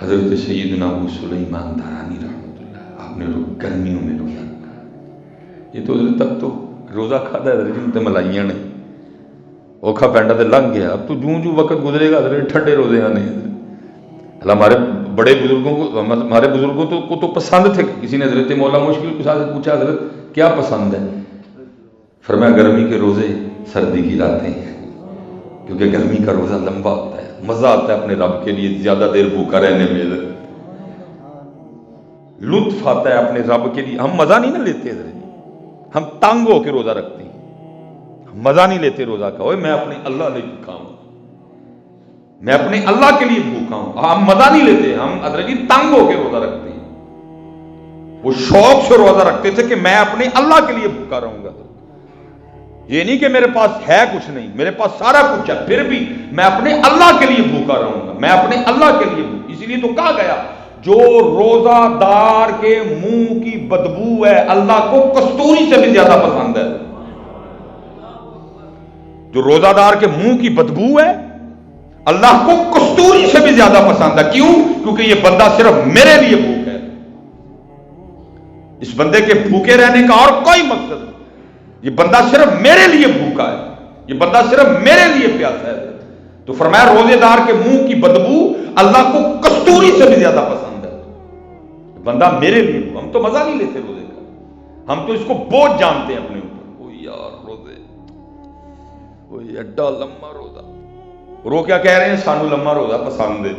حضرت سیدنا ابو سلیمان دارانی رحمۃ اللہ، آپ نے گرمیوں میں روزہ رکھا. یہ تو حضرت تک تو روزہ کھادا ہے حضرت تے ملائیاں نے اوکھا پینڈا تے لنگ گیا. اب تو جوں جوں وقت گزرے گا حضرت ٹھنڈے روزے آنے. ہمارے بڑے بزرگوں کو، ہمارے بزرگوں کو تو پسند تھے. کسی نے حضرت مولا مشکل کے ساتھ پوچھا حضرت کیا پسند ہے؟ فرمایا گرمی کے روزے، سردی کی راتیں، کیونکہ گرمی کا روزہ لمبا ہوتا ہے، مزہ آتا ہے اپنے رب کے لیے زیادہ دیر بھوکا رہنے میں، لطف آتا ہے اپنے رب کے لیے. ہم مزہ نہیں نہ لیتے حضرت، ہم تنگ ہو کے روزہ رکھتے ہیں، ہم مزہ نہیں لیتے روزہ کا. اوے میں اپنے اللہ لیے بھوکا ہوں، میں اپنے اللہ کے لیے بھوکا ہوں. ہم مزہ نہیں لیتے، ہم حضرت جی تنگ ہو کے روزہ رکھتے ہیں. وہ شوق سے روزہ رکھتے تھے کہ میں اپنے اللہ کے لیے بھوکا رہوں گا. یہ نہیں کہ میرے پاس ہے کچھ نہیں، میرے پاس سارا کچھ ہے، پھر بھی میں اپنے اللہ کے لیے بھوکا رہوں گا، میں اپنے اللہ کے لیے بھوکا. اسی لیے تو کہا گیا جو روزہ دار کے منہ کی بدبو ہے اللہ کو کستوری سے بھی زیادہ پسند ہے. جو روزہ دار کے منہ کی بدبو ہے اللہ کو کستوری سے بھی زیادہ پسند ہے. کیوں؟ کیونکہ یہ بندہ صرف میرے لیے بھوکا ہے. اس بندے کے بھوکے رہنے کا اور کوئی مقصد نہیں. یہ بندہ صرف میرے لیے بھوکا ہے، یہ بندہ صرف میرے لیے پیاسا ہے. تو فرمایا روزے دار کے منہ کی بدبو اللہ کو کستوری سے بھی زیادہ پسند ہے. بندہ میرے لیے. ہم تو مزہ نہیں لیتے روزے کا، ہم تو اس کو بوجھ جانتے ہیں اپنے اوپر. او یار روزے، او ایڈا لمبا روزہ. رو کیا کہہ رہے ہیں؟ سانو لمبا روزہ پسند ہے.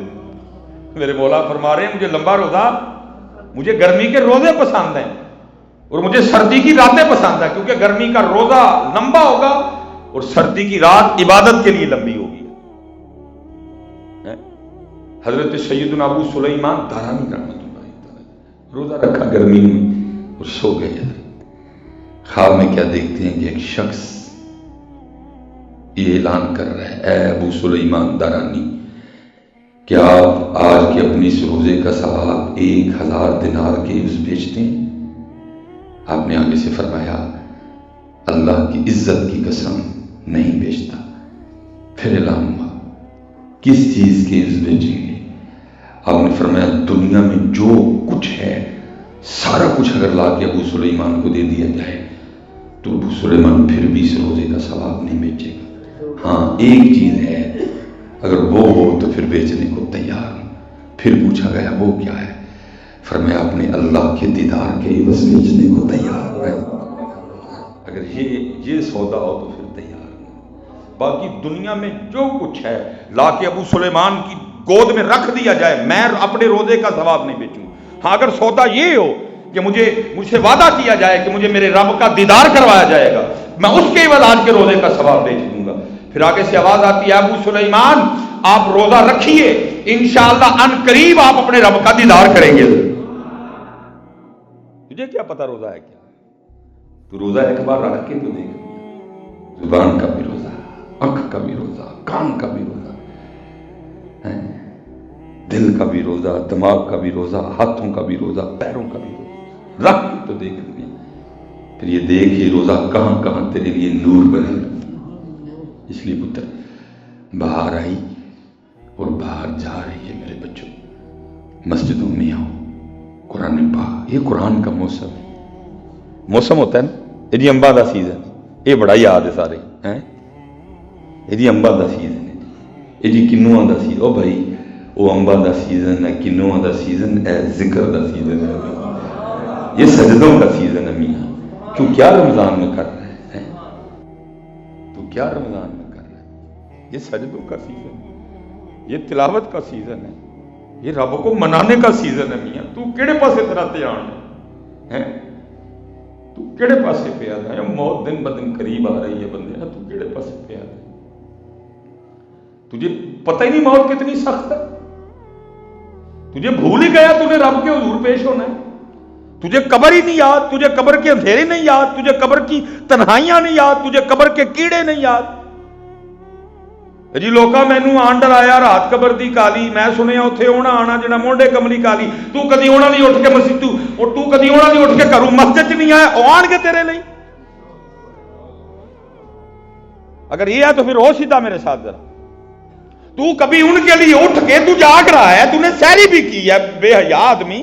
میرے مولا فرما رہے ہیں مجھے لمبا روزہ، مجھے گرمی کے روزے پسند ہیں اور مجھے سردی کی راتیں پسند ہیں، کیونکہ گرمی کا روزہ لمبا ہوگا اور سردی کی رات عبادت کے لیے لمبی ہوگی. حضرت سیدنا ابو سلیمان دارانی رحمۃ اللہ تعالی روزہ رکھا گرمی میں اور سو گئے. خواب میں کیا دیکھتے ہیں کہ ایک شخص یہ اعلان کر رہا ہے، اے ابو سلیمان دارانی، کیا آپ آج کے اپنی اس روزے کا ثواب 1000 دینار کے اس بیچتے ہیں؟ آپ نے آگے سے فرمایا اللہ کی عزت کی قسم نہیں بیچتا. پھر اعلان ہوا کس چیز کے عز بیچیں گے؟ آپ نے فرمایا دنیا میں جو کچھ ہے سارا کچھ اگر لا کے ابو سلیمان کو دے دیا جائے تو ابو سلیمان پھر بھی اس روزے کا ثواب نہیں بیچے گا. ہاں ایک چیز ہے، اگر وہ ہو تو پھر بیچنے کو تیار ہوں. پھر پوچھا گیا وہ کیا ہے؟ فرمایا اپنے اللہ کے دیدار کے عوض بیچنے کو تیار ہے. اگر یہ سودا ہو تو پھر تیار ہے. باقی دنیا میں جو کچھ ہے لا کے ابو سلیمان کی گود میں رکھ دیا جائے، میں اپنے روزے کا ثواب نہیں بیچوں. ہاں اگر سودا یہ ہو کہ مجھ سے وعدہ کیا جائے کہ مجھے میرے رب کا دیدار کروایا جائے گا، میں اس کے عوض آج کے روزے کا ثواب بیچ دوں گا. پھر آگے سے آواز آتی ہے ابو سلیمان آپ روزہ رکھیے، انشاءاللہ ان قریب آپ اپنے رب کا دیدار کریں گے. تجھے کیا پتا روزہ ہے کیا؟ تو روزہ ایک بار رکھ کے تو دیکھ، زبان کا بھی روزہ، آنکھ کا بھی روزہ، کان کا بھی روزہ، دل کا بھی روزہ، دماغ کا بھی روزہ، ہاتھوں کا بھی روزہ، پیروں کا بھی روزہ. رکھ کے تو دیکھ لیں. پھر یہ دیکھ یہ روزہ کہاں کہاں تیرے لیے نور بنے گا. اس لیے پتر باہر آئی اور باہر جا رہی ہے میرے بچوں، مسجدوں میں آؤ، قرآن پاک. یہ قرآن کا موسم ہے، موسم ہوتا ہے نا. یہ جی امبا دا سیزن، یہ بڑا یاد ہے سارے ہیں. یہ جی امبا دا سیزن ہے، یہ جی کنواں دا سیزن. او بھائی وہ امبا دا سیزن ہے، کنواں دا سیزن ہے، ذکر دا سیزن ہے، یہ سجدوں کا سیزن ہے. میاں تو کیا رمضان میں کر رہے ہیں؟ تو کیا رمضان میں کر رہے ہیں؟ یہ سجدوں کا سیزن ہے، یہ تلاوت کا سیزن ہے، یہ رب کو منانے کا سیزن ہے. میاں تو کیڑے پاسے تیرا دھیان ہے؟ تو کیڑے پاسے پہ آ ہے؟ موت دن بدن قریب آ رہی ہے بندے، تو کیڑے پاسے پہ آ ہے؟ تجھے پتہ ہی نہیں موت کتنی سخت ہے. تجھے بھول ہی گیا تو نے رب کے حضور پیش ہونا ہے. تجھے قبر ہی نہیں یاد، تجھے قبر کے اندھیرے نہیں یاد، تجھے قبر کی تنہائیاں نہیں یاد، تجھے قبر کے کیڑے نہیں یاد. جی لوکا مینوں آن ڈرایا رات قبر دی کالی، میں سنیا اتنے ہونا آنا جڑا مونڈے کملی کالی. تو کدی ہونا نہیں اٹھ کے مسجد تو کدی ہونا نہیں اٹھ کے گھروں مسجد چ نہیں آیا، وہ آن کے تیرے لیے. اگر یہ ہے تو پھر ہو سیدھا میرے ساتھ ذرا. तू कभी उनके लिए उठ के तू जाग रहा है, तूने सहरी भी की है बेहया आदमी,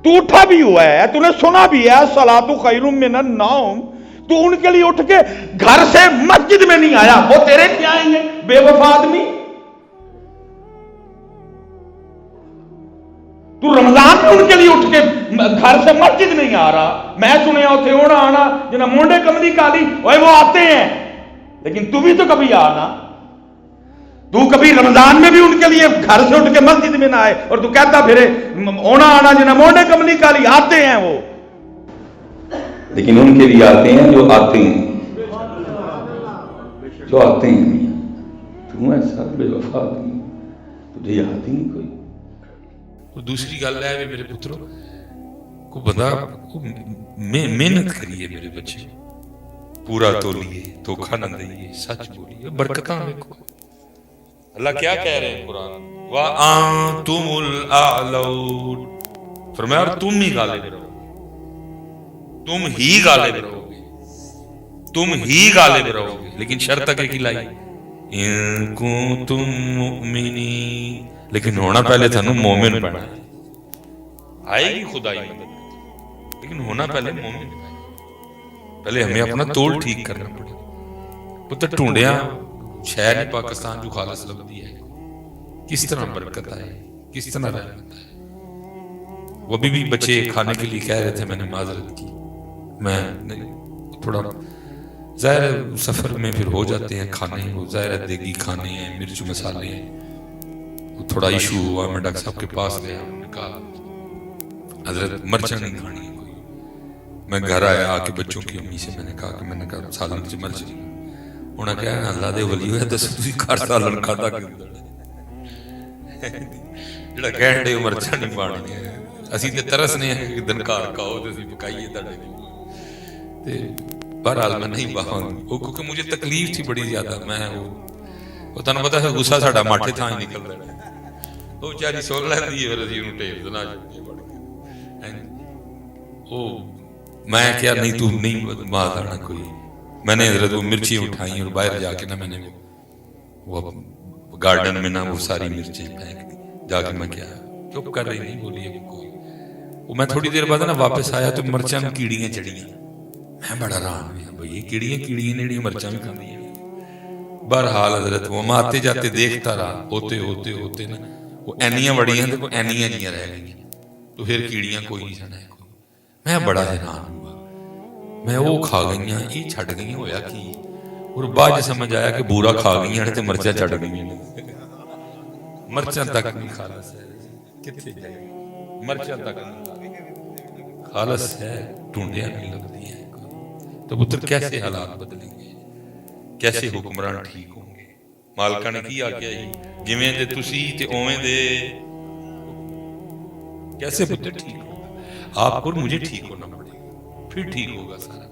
तू उठा भी हुआ है, तूने सुना भी है सलातु खैरुम मिनन नौम, तू उनके लिए उठ के घर से मस्जिद में नहीं आया, वो तेरे लिए आएंगे बेवफा आदमी। तू रमजान में उनके लिए उठ के घर से मस्जिद नहीं आ रहा। मैं सुनिया उसे होना आना जिन्हें मुंडे कमली काली ओए वो आते हैं, लेकिन तू भी तो कभी आना। तू कभी रमजान में भी उनके लिए घर से उठ के मस्जिद में ना आए और तू कहता फिरे होना आना जिन्हें मुंडे कमली काली आते हैं वो, लेकिन उनके लिए आते हैं जो आते हैं, जो आते हैं। तू ऐसा बेवफा आदमी, तुझे याद ही नहीं कोई। दूसरी गल है मेरे पुत्रों को बंदा मेहनत करिए मेरे बच्चे, पूरा तोलिए, धोखा न दइए, सच बोलिए, बरकतां देखो। अल्लाह क्या कह रहे हैं कुरान, वा अंतुमुल आलऊन, फरमाया और तुम ही गालिब रहोगे, तुम ही गालिब रहोगे, तुम ही गालिब रहोगे। लेकिन शर्त है कि लाई इन कुंतुम मुमिनीन, लेकिन होना पहले थानू मोमिन बनना है। आएगी खुदाई मदद, लेकिन होना पहले मोमिन। पहले हमें अपना तोल ठीक करना पड़ेगा। पुत्र ढूंढिया शहर नहीं पाकिस्तान जो खालस लगती है, किस तरह बरकत आए, किस तरह रहमत है। वो अभी भी बच्चे खाने के लिए कह रहे थे, मैंने माजरत की, मैं थोड़ा ज़ाहिर सफर में फिर हो जाते हैं खाने, वो ज़ाहिर देगी खाने हैं, मिर्च मसाले हैं, थोड़ा इशू हुआ। मैं डॉक्टर साहब के पास गया, उन्होंने कहा हजरत मर्चा नहीं खानी है कोई। मैं घर आया आके बच्चों की अम्मी से मैंने कहा सालन च मर्च नहीं। उन्हें कहा अल्लाह दे वली होया दस तुसीं घर सालन खाता कि जेड़ा कहण दे मर्चा नहीं पानी है, असीं ते तरसने हैं कि दनकार खाओ ते असीं पकाइए तुहाडे लिए। ते बहरहाल मैं नहीं बाहांगी वो, क्योंकि मुझे तकलीफ थी बड़ी ज्यादा। मैं वो तुहानूं पता है गुस्सा साडा माठे थां ही निकल रहा है, वो बेचारी सुन लैंदी है, फिर असीं उहनूं ढेर दना छड्डे बड़ के। मैं क्या नहीं तू नहीं मार आना कोई। मैंने हजरत वो मिर्ची उठाई और बाहर जाके ना मैंने वो गार्डन में ना वो सारी मिर्चें फेंक दी। जाके मैं क्या चुप कर रही, नहीं बोली कोई। वो मैं थोड़ी देर बाद ना वापस आया तो मिर्चां में कीड़ियां चढ़ियां। मैं बड़ा हैरान हुआ, भाई ये कीड़ियां कीड़ियां मिर्चां भी खांदी हैं। बहरहाल हजरत वो मैं आते जाते देखता रहा, होते होते होते ना वो एनियां बड़ियां तो एनियां जियां रह गई, तो फिर कीड़ियां कोई नहीं जाना। मैं बड़ा हैरान हुआ, मैं वो खा गई ये छड़ गई होया कि, और बाद समझ आया कि बूरा खा गई ते मर्चा चढ़ गई। मर्चा तक नहीं खालस है, किथे जाएगी मर्चा तक नहीं खालस है, ढूंढिया नहीं लगती है। तो पुत्र कैसे हालात बदलेंगे, कैसे हुक्मरान ठीक होंगे। मालका ने की आख्या जी जिवें दे तुसी ते उवें दे, कैसे पुत्र ठीक होगा। आपको मुझे ठीक होना पड़ेगा, फिर ठीक होगा सारा।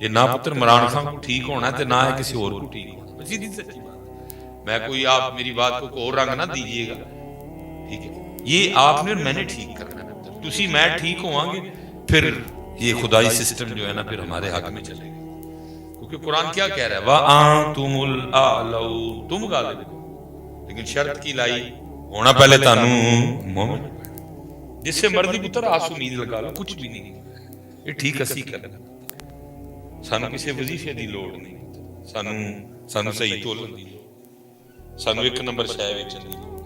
ये ना पुत्र इमरान खान को ठीक होना है, ना है किसी और को ठीक होना। सीधी सच्ची बात, मैं कोई आप मेरी बात को और रंग ना दीजिएगा, ठीक है। ये आपने और मैंने ठीक करना है पुत्र, तुसी मैं ठीक होवांगे, फिर ये खुदाई सिस्टम जो है ना फिर हमारे हक में चलेगा। क्योंकि कुरान क्या कह रहा है, वा तुमुल आलऊ, तुम गालिब हो। लेकिन शर्त की लाई होना पहले तानू मोमिन। जिससे मर्जी पुत्र आस उम्मीद लगा लो, कुछ भी नहीं, ये ठीक असी करना। सानू किसी वजीफे की लोड़ नहीं, सानू सही तोलन की लोड़, सानू एक नंबर शय वेचण की लोड़,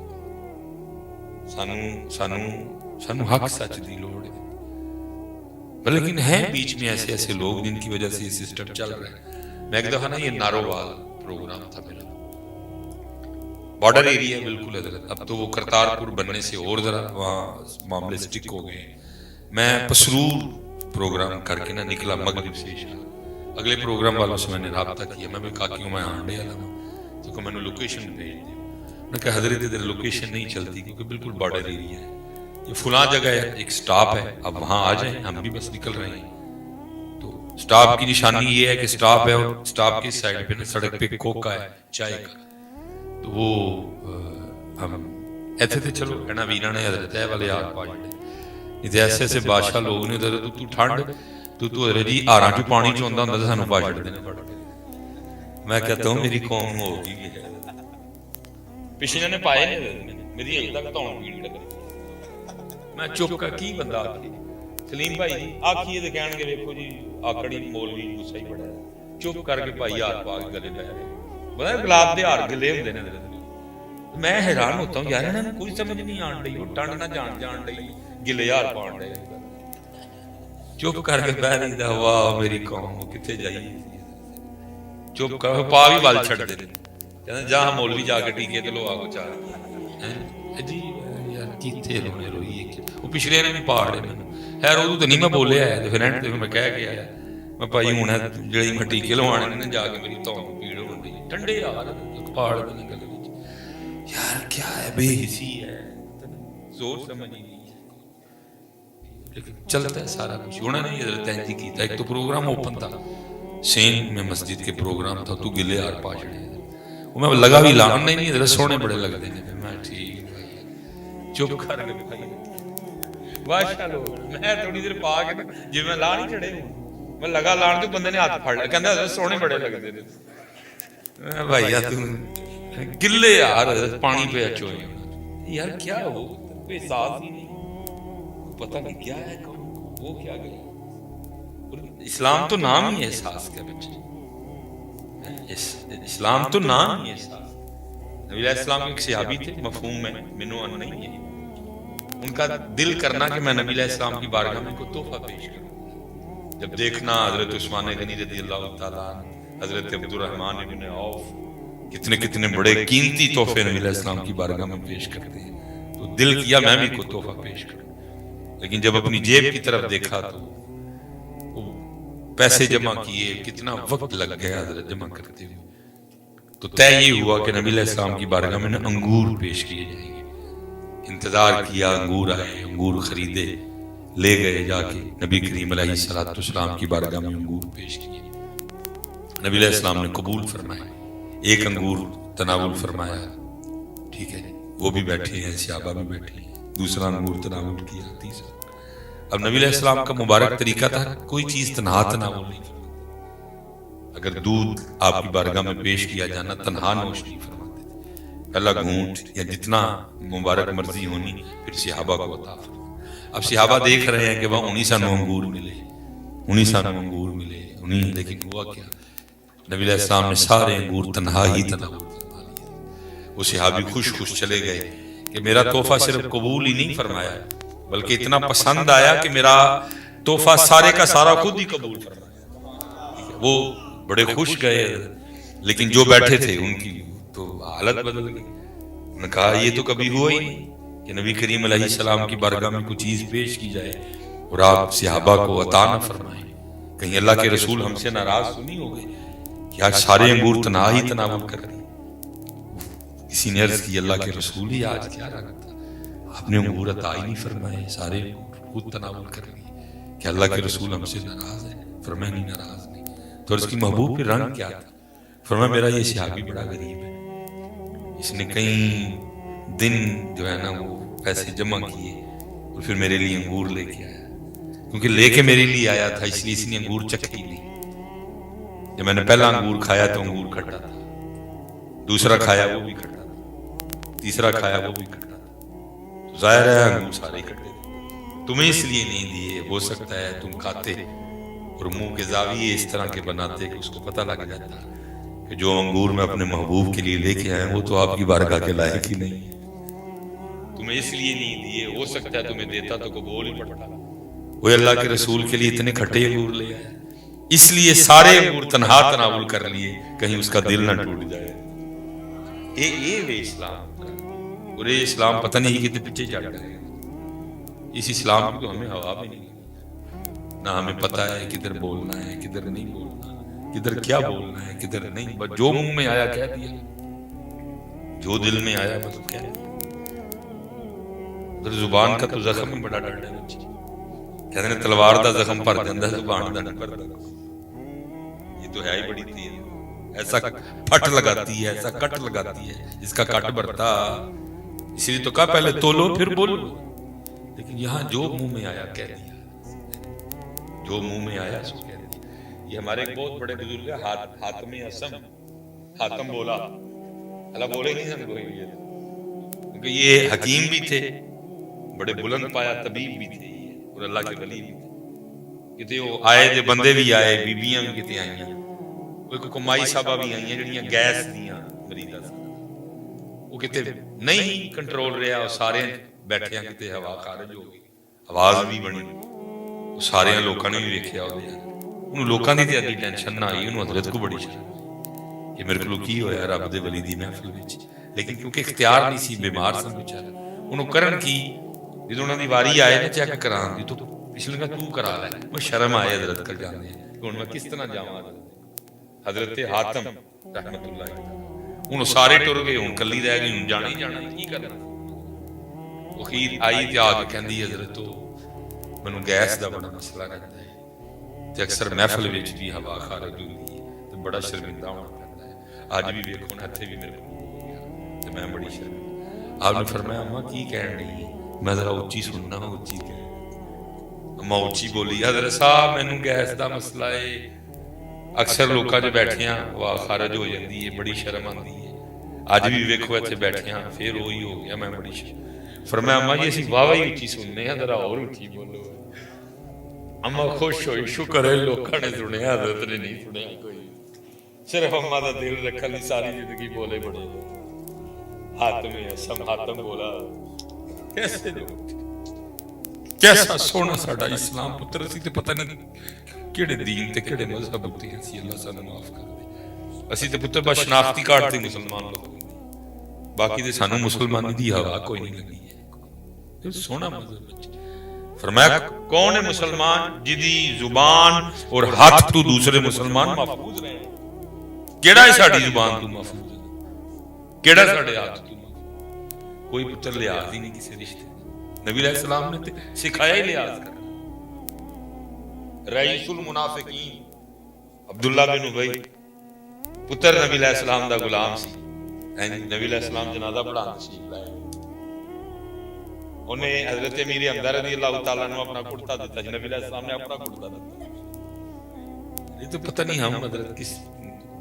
सानू हक सच की लोड़ है। लेकिन है बीच में ऐसे ऐसे लोग जिनकी वजह से ये सिस्टम चल रहा है। मैं एक दफा ना ये नारोवाल प्रोग्राम था मेरा, बॉर्डर एरिया बिल्कुल हजरत। अब तो वो करतारपुर बनने से और जरा वहाँ मामले स्टिक हो गए। मैं पसरूर प्रोग्राम करके ना निकला मगरिब से इशा। अगले प्रोग्राम वालों से मैंने रब्ता किया, मैं भी काकियों में आंडे वाला तो मैंने लोकेशन भेज दी। उन्होंने कहा हजरत इधर लोकेशन नहीं चलती क्योंकि बिल्कुल बॉर्डर एरिया है, ये फुला जगह है, एक स्टॉप है, अब वहाँ आ जाए, हम भी बस निकल रहे हैं। तो स्टॉप की निशानी ये है कि स्टॉप है और स्टॉप की साइड पे ना सड़क पे कोका है चाय का। तो वो हम ऐसे थे चलो कहना वीरा ने हजरत है वाले यार पा छड़े, ऐसे ऐसे बादशाह लोग ने तू ठंड तू हजरत जी हारा चो पानी चौंदा होंदा ते सानू पा छड़दे ने। मैं कहता हूँ मेरी कौम होगी ਪਿਛਲੇ ਨੇ ਪਾਏ ਨੇ ਮੇਰੀ ਅਜੇ ਤੱਕ ਧੌਣ ਪੀੜ ਕਰ ਰਹੀ। ਮੈਂ ਚੁੱਪ ਕਰ ਕੀ ਬੰਦਾ ਆਖੇ ਸਲੀਮ ਭਾਈ ਜੀ ਆਖੀਏ ਤੇ ਕਹਿਣਗੇ ਵੇਖੋ ਜੀ ਆਕੜੀ ਮੌਲਵੀ ਗੁੱਸਾ ਹੀ ਬੜਾ ਹੈ। ਚੁੱਪ ਕਰਕੇ ਭਾਈ ਹਾਰ ਪਾ ਕੇ ਗਲੇ ਪੈ ਰਹੇ ਪਤਾ ਗੁਲਾਬ ਦੇ ਹਾਰ ਗਿਲੇ ਹੁੰਦੇ ਨੇ। ਮੈਂ ਹੈਰਾਨ ਹੁੰਦਾ ਹੂੰ ਯਾਰ ਇਹਨਾਂ ਨੂੰ ਕੋਈ ਸਮਝ ਨਹੀਂ ਆਣ ਡਈ, ਉਹ ਟੰਡ ਨਾ ਜਾਣ ਡਈ ਗਿਲੇ ਹਾਰ ਪਾਉਣ ਡਏ। ਚੁੱਪ ਕਰਕੇ ਬਹਿ ਰਹੀਦਾ ਵਾਹ ਮੇਰੀ ਕੌਮ ਕਿੱਥੇ ਜਾਈਏ। ਚੁੱਪ ਕਰ ਪਾ ਵੀ ਵੱਲ ਛੱਡਦੇ ਨੇ ਕਹਿੰਦੇ ਜਾਂ ਮੌਲਵੀ ਜਾ ਕੇ ਟੀਕੇ ਤੇ ਲਵਾ ਕੋ ਚਾਰ ਜੀ ਯਾਰ ਕਿੱਥੇ ਰੋਈਏ। ਉਹ ਪਿਛਲੇ ਨੇ ਵੀ ਪਾੜੇ ਮੈਨੂੰ ਖੈਰ ਉਦੋਂ ਤਾਂ ਨਹੀਂ ਮੈਂ ਬੋਲਿਆ ਤੇ ਫਿਰ ਐਂਡ ਤੇ ਮੈਂ ਕਹਿ ਕੇ ਆਇਆ ਮੈਂ ਭਾਈ ਹੁਣ ਜਿਹੜੀ ਮੈਂ ਟੀਕੇ ਲਵਾਉਣੇ ਨੇ ਜਾ ਕੇ ਮੇਰੀ ਧੌਣ ਪੀੜ ਹੁੰਦੀ ਠੰਡੇ ਯਾਰ ਪਾੜ ਦੇ ਗੱਲ ਵਿੱਚ यार क्या है बेहिसी है सोच समझ ही नहीं है लेकिन चलता है सारा कुछ। उन्होंने तैजी की था एक तो प्रोग्राम ओपन था सेन में मस्जिद के प्रोग्राम था तू गिले यार पा चढ़े वो मैं लगा भी लान नहीं इधर सोने बड़े लगते हैं मैं ठीक चुप कर गए भाई माशाल्लाह मैं थोड़ी देर पा के जिवें मैं ला नहीं चढ़े मैं लगा लान तो बंदे ने हाथ फड़ लिया कहंदा सोने बड़े लगते थे मैं भाई यार तू गिले यार पानी पे चोए यार क्या हो कोई एहसास ही नहीं पता नहीं क्या है वो क्या गया। इस्लाम तो नाम ही है एहसास का बच्चे इस्लाम तो नाम ही है एहसास। नबी अलैहिस्सलाम एक सहाबी थे मफहूम में मैनू नहीं है उनका दिल करना कि मैं नबी अलैहिस्सलाम की बारगाह में कोई तोहफा पेश करूं। जब देखना हजरत उस्मान गनी रज़ियल्लाहु तआला हजरत अब्दुर्रहमान इब्न औफ कितने कितने बड़े कीमती तोहफे नबी अलैहिस्सलाम की बारगाह में पेश करते हैं तो दिल किया मैं भी कोई तोहफा पेश करूं। लेकिन जब अपनी जेब की तरफ देखा तो पैसे जमा किए कितना वक्त लग गया हजरत जमा करते हुए तो तय ये हुआ कि नबी अलैहिस्सलाम की बारगाह में अंगूर पेश किए जाएंगे। इंतजार किया अंगूर आए अंगूर खरीदे ले गए जाके नबी करीम अलैहिस्सलाम की बारगाह में अंगूर पेश किए। नबी अलैहिस्सलाम ने कबूल फरमाए एक अंगूर तनावुल फरमाया ठीक है वो भी बैठे हैं सहाबा भी बैठे हैं दूसरा अंगूर तनावुल किया तीसरा। अब नबी अलैहिस्सलाम का मुबारक तरीका था कोई चीज तन्हा तनावुल नहीं फरमाते। अगर दूध आपकी बारगाह में पेश किया जाना तन्हा नोश नहीं फरमाते थे पहला घूंट या जितना मुबारक मर्जी होनी फिर सहाबा को अता फरमा। अब सहाबा देख रहे हैं कि वह उन्हीं सानू अंगूर मिले उन्हीं लेकिन हुआ क्या नबी अलैहिस्सलाम ने सारे अंगूर तन्हा ही तनावुल फरमा लिए। वो सहाबी खुश चले गए कि मेरा तोहफा सिर्फ कबूल ही नहीं फरमाया बल्कि इतना पसंद आया कि मेरा तोहफा सारे का सारा खुद ही कबूल फरमाया। वो बड़े खुश गए लेकिन जो बैठे थे उनकी तो हालत बदल गई। उन्होंने कहा ये तो कभी हुआ ही नहीं कि नबी करीम अलैहिस्सलाम की बारगाह में कोई चीज पेश की जाए और आप सहाबा को अता न फरमाएं। कहीं अल्लाह के रसूल हमसे नाराज तो नहीं हो गए कि आज सारे अंगूर तन्हा ही तनावुल कर रहे। किसी ने अर्ज की अल्लाह के रसूल ही आज क्या रखता आपने अंगूर अता ही नहीं फरमाए सारे खुद तनावुल कर लिए कि अल्लाह के रसूल हमसे नाराज है। फरमाया नहीं नाराज नहीं तो उसकी महबूब के रंग क्या था। फरमाया मेरा ये सहाबी बड़ा गरीब है इसने कई दिन जो है ना वो पैसे जमा किए और फिर मेरे लिए अंगूर लेके आया क्योंकि लेके मेरे लिए आया था इसलिए इसने अंगूर चखे ही नहीं। जब मैंने पहला अंगूर खाया तो अंगूर खट्टा था दूसरा खाया वो भी खट्टा था तीसरा खाया वो भी खट्टा था तो जाहिर है अंगूर सारे खट्टे थे तुम्हें इसलिए नहीं दिए हो सकता है तुम खाते और मुंह के जाविये इस तरह के बनाते कि उसको पता लग जाता कि जो अंगूर मैं अपने महबूब के लिए लेके आया वो तो आपकी बारगाह के लायक ही नहीं है। तुम्हें इसलिए नहीं दिए हो सकता है तुम्हें देता तो कबूल ही पड़ता वो अल्लाह के रसूल के लिए इतने खट्टे अंगूर ले आए इसलिए सारे अंगूर तन्हा तनावुल कर लिए कहीं उसका दिल ना टूट जाए। ये वे इस्लाम और ये इस्लाम पता नहीं कितने पीछे चढ़ गए। इस इस्लाम की तो हमें हवा भी नहीं ना हमें पता है किधर बोलना है किधर नहीं बोलना किधर क्या बोलना है किधर नहीं बस जो मुंह में आया कह दिया जो दिल में आया बस कह दिया। जुबान का तो जख्म ही बड़ा डर है कहते हैं तलवार का जख्म भर जाता जुबान का नहीं भरता। ये तो है ही बड़ी तेज ऐसा फट लगाती है ऐसा कट लगाती है जिसका कट भरता इसलिए तो कहा पहले तोलो फिर बोलो लेकिन यहाँ जो मुंह में आया कह दिया जो मुंह में आया सो कह दिया। ये हमारे एक बहुत बड़े बुजुर्ग है हातम बोला अल्लाह बोले नहीं सन कोई क्योंकि ये हकीम भी थे, बड़े बुलंद पाया तबीब भी थे और अल्लाह के वली भी थे। किते वो आए दे बंदे भी आए, बीबियां भी किते आईयां, कोई कमाई साहबा भी आईयां जिहड़ियां गैस दियां मरीज़ां सन। वो किते नहीं कंट्रोल रहा, वो सारे बैठिया किते हवा खारिज हो गई, आवाज़ भी बनी, सारे लोगों ने भी वेख्या उन्होंने, लोगों की तो अद्धी टेंशन ना आई, उन्होंने हजरत को बड़ी शर्म कि मेरे को की होया रब दे वली दी महफिल विच, लेकिन क्योंकि इख्तियार नहीं सी, बीमार सन बेचारे, उन्होंने करन की जो उन्होंने वारी आए ना चेक कराने दी, तो पिछले तू करा लै, वो शर्म आए हजरत कर जाने हुण मैं किस तरह जावां। हजरत हातम रहमतुल्लाह हुण सारे टुर गए, हुण कल्ली रह गई, हुण जाना ही जाना, की करना। अखीर आई ते आके कहंदी हजरत मैनूं गैस दा बड़ा मसला रहंदा है ते अक्सर महफिल विच भी हवा खारिज हुंदी है ते बड़ा शर्मिंदा होना पैंदा है। अज भी वेखो ना इत्थे भी मेरे कोल हो गया ते मैं बड़ी शर्मिंदा। आपने फरमाया अम्मा की कहण लगी है? मैं जरा उच्ची सुनना, उच्ची कह। अम्मा उच्ची बोली, हजरत साहब मैनूं गैस दा मसला है, अक्सर लोकां च बैठिया हवा खारिज हो जाती है, बड़ी शर्म आती है। अज भी वेखो इत्थे बैठिया फिर वही हो गया, मैं बड़ी शर्म। फरमाया अम्मा जी असीं वाहवा ही उच्ची सुनने हैं, जरा और उच्ची बोलो। अम्मा खुश हुई, शुक्र है लोगों ने सुनिया, हजरत ने नहीं सुनिया कोई, सिर्फ अम्मा का दिल रखने ली सारी जिंदगी बोले बड़े। हातम असम हातम बोला, कैसे लोग, कैसा सोना साडा इस्लाम पुत्र सी, ते पता नहीं किहड़े दीन ते किहड़े मजहब उत्ते असीं, अल्लाह सानू माफ कर दे। असीं ते पुत्र बस शनाख्ती कार्ड ते मुसलमान लोग, बाकी ते सानू मुसलमानी दी हवा कोई नहीं लगी है। ते सोना मजहब। फरमाया कौन है मुसलमान जिदी जुबान और हाथ तू दूसरे मुसलमान महफूज रहे? केड़ा है साडी जुबान तू महफूज है, केड़ा साडे हाथ तू महफूज? कोई पुत्र लिहाज ही नहीं किसी रिश्ते। नबी अलैहि सलाम ने ते सिखाया ही लिहाज कर। रईसुल मुनाफिकीन अब्दुल्ला बिन उबई पुत्र नबी अलैहि सलाम दा गुलाम सी। नबी अलैहि सलाम जनाजा पढ़ाने तशरीफ लाए, उन्हें हजरत अमीर हमजा रज़ियल्लाहु तआला अन्हु अपना कुर्ता दिता, नबी अलैहि सलाम ने अपना कुर्ता दिता। ये तो पता नहीं हम हजरत किस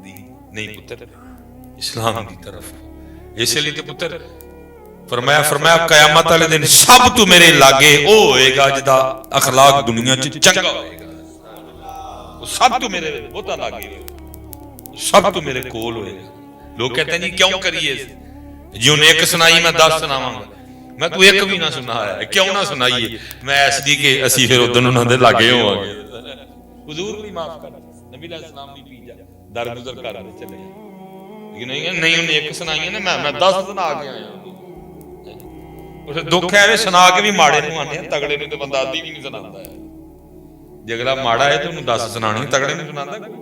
दी नहीं पुत्र इस्लाम की तरफ, इसलिए तो पुत्र फरमाया कयामत वाले दिन सब तू मेरे लागे ओ होएगा जिदा अखलाक दुनिया च चंगा होएगा, सब तू मेरे बहुता लागे, सब तू मेरे कोल होएगा। लोग कहते हैं जी क्यों करिए जी, उन्हें एक सुनाई मैं 10 सुनावांगा, मैं तू एक भी ना सुनाया, क्यों ना सुनाइए? मैं इसलिए कि असी फिर उधर उन्हां दे लागे होवांगे। हुजूर भी माफ कर, नबी अलैहि सलाम दी पी जा दरगुजर कर चले, लेकिन नहीं उन्हें एक सुनाई ना, मैं 10 सुना के आया। उसे दुख है सुना के भी माड़े नूं आने, तगड़े नूं ते बंदा आधी भी नहीं सुनांदा है। जे अगला माड़ा है तो उन्हें 10 सुनानी, तगड़े नूं सुनांदा कोई?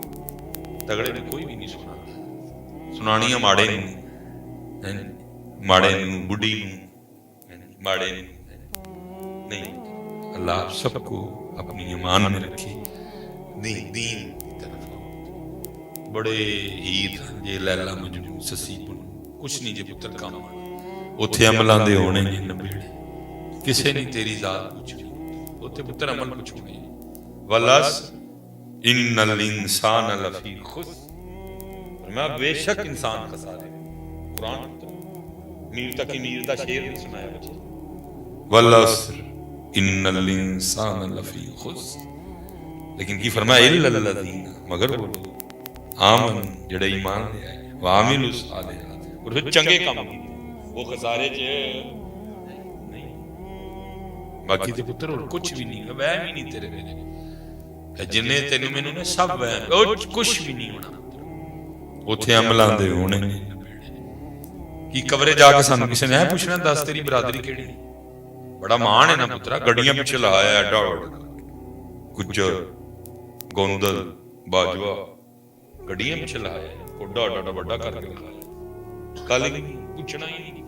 तगड़े नूं कोई भी नहीं सुनांदा, सुनानी है माड़े नूं, माड़े नूं, बुढ़ी नूं, माड़े नहीं। अल्लाह सबको अपनी ईमान में रखे, दीन की तरफ। बड़े हीर जे लैला मजनू ससी कुछ नहीं जे पुत्र काम उत्थे अमलां दे होने ने नबेड़े, किसे नहीं तेरी जात पूछनी, उत्थे पुत्र अमल कुछ होने। वलस इन्नल इंसान लफी खुस्र, मैं बेशक इंसान खसारे। कुरान मीर तक मीर दा शेर नहीं सुनाया बच्चे। वलस इन्नल इंसान लफी खुस्र, लेकिन की फरमाया इल्लल लज़ीना, मगर वो लोग आमन जेड़े ईमान ले आए, वामिलुस सालिहात और चंगे काम कीते, वो खसारे च नहीं। बाकी ते पुत्र और कुछ भी नहीं, वहम ही नहीं तेरे मेरे, जिन्ने तेनू मैनू ने सब वहम, और कुछ भी नहीं होना। उत्थे अमलां दे होने ने की कवरे जाके सानू किसी ने पूछना, दस तेरी बरादरी केड़ी? बड़ा मान है ना पुत्रा, गड्डियां पिछे लाया एडा गुज्जर गोंदल बाजवा, गड्डियां पिछे लाया कोडा एडा बड़ा करके लाया, कल पूछना ही नहीं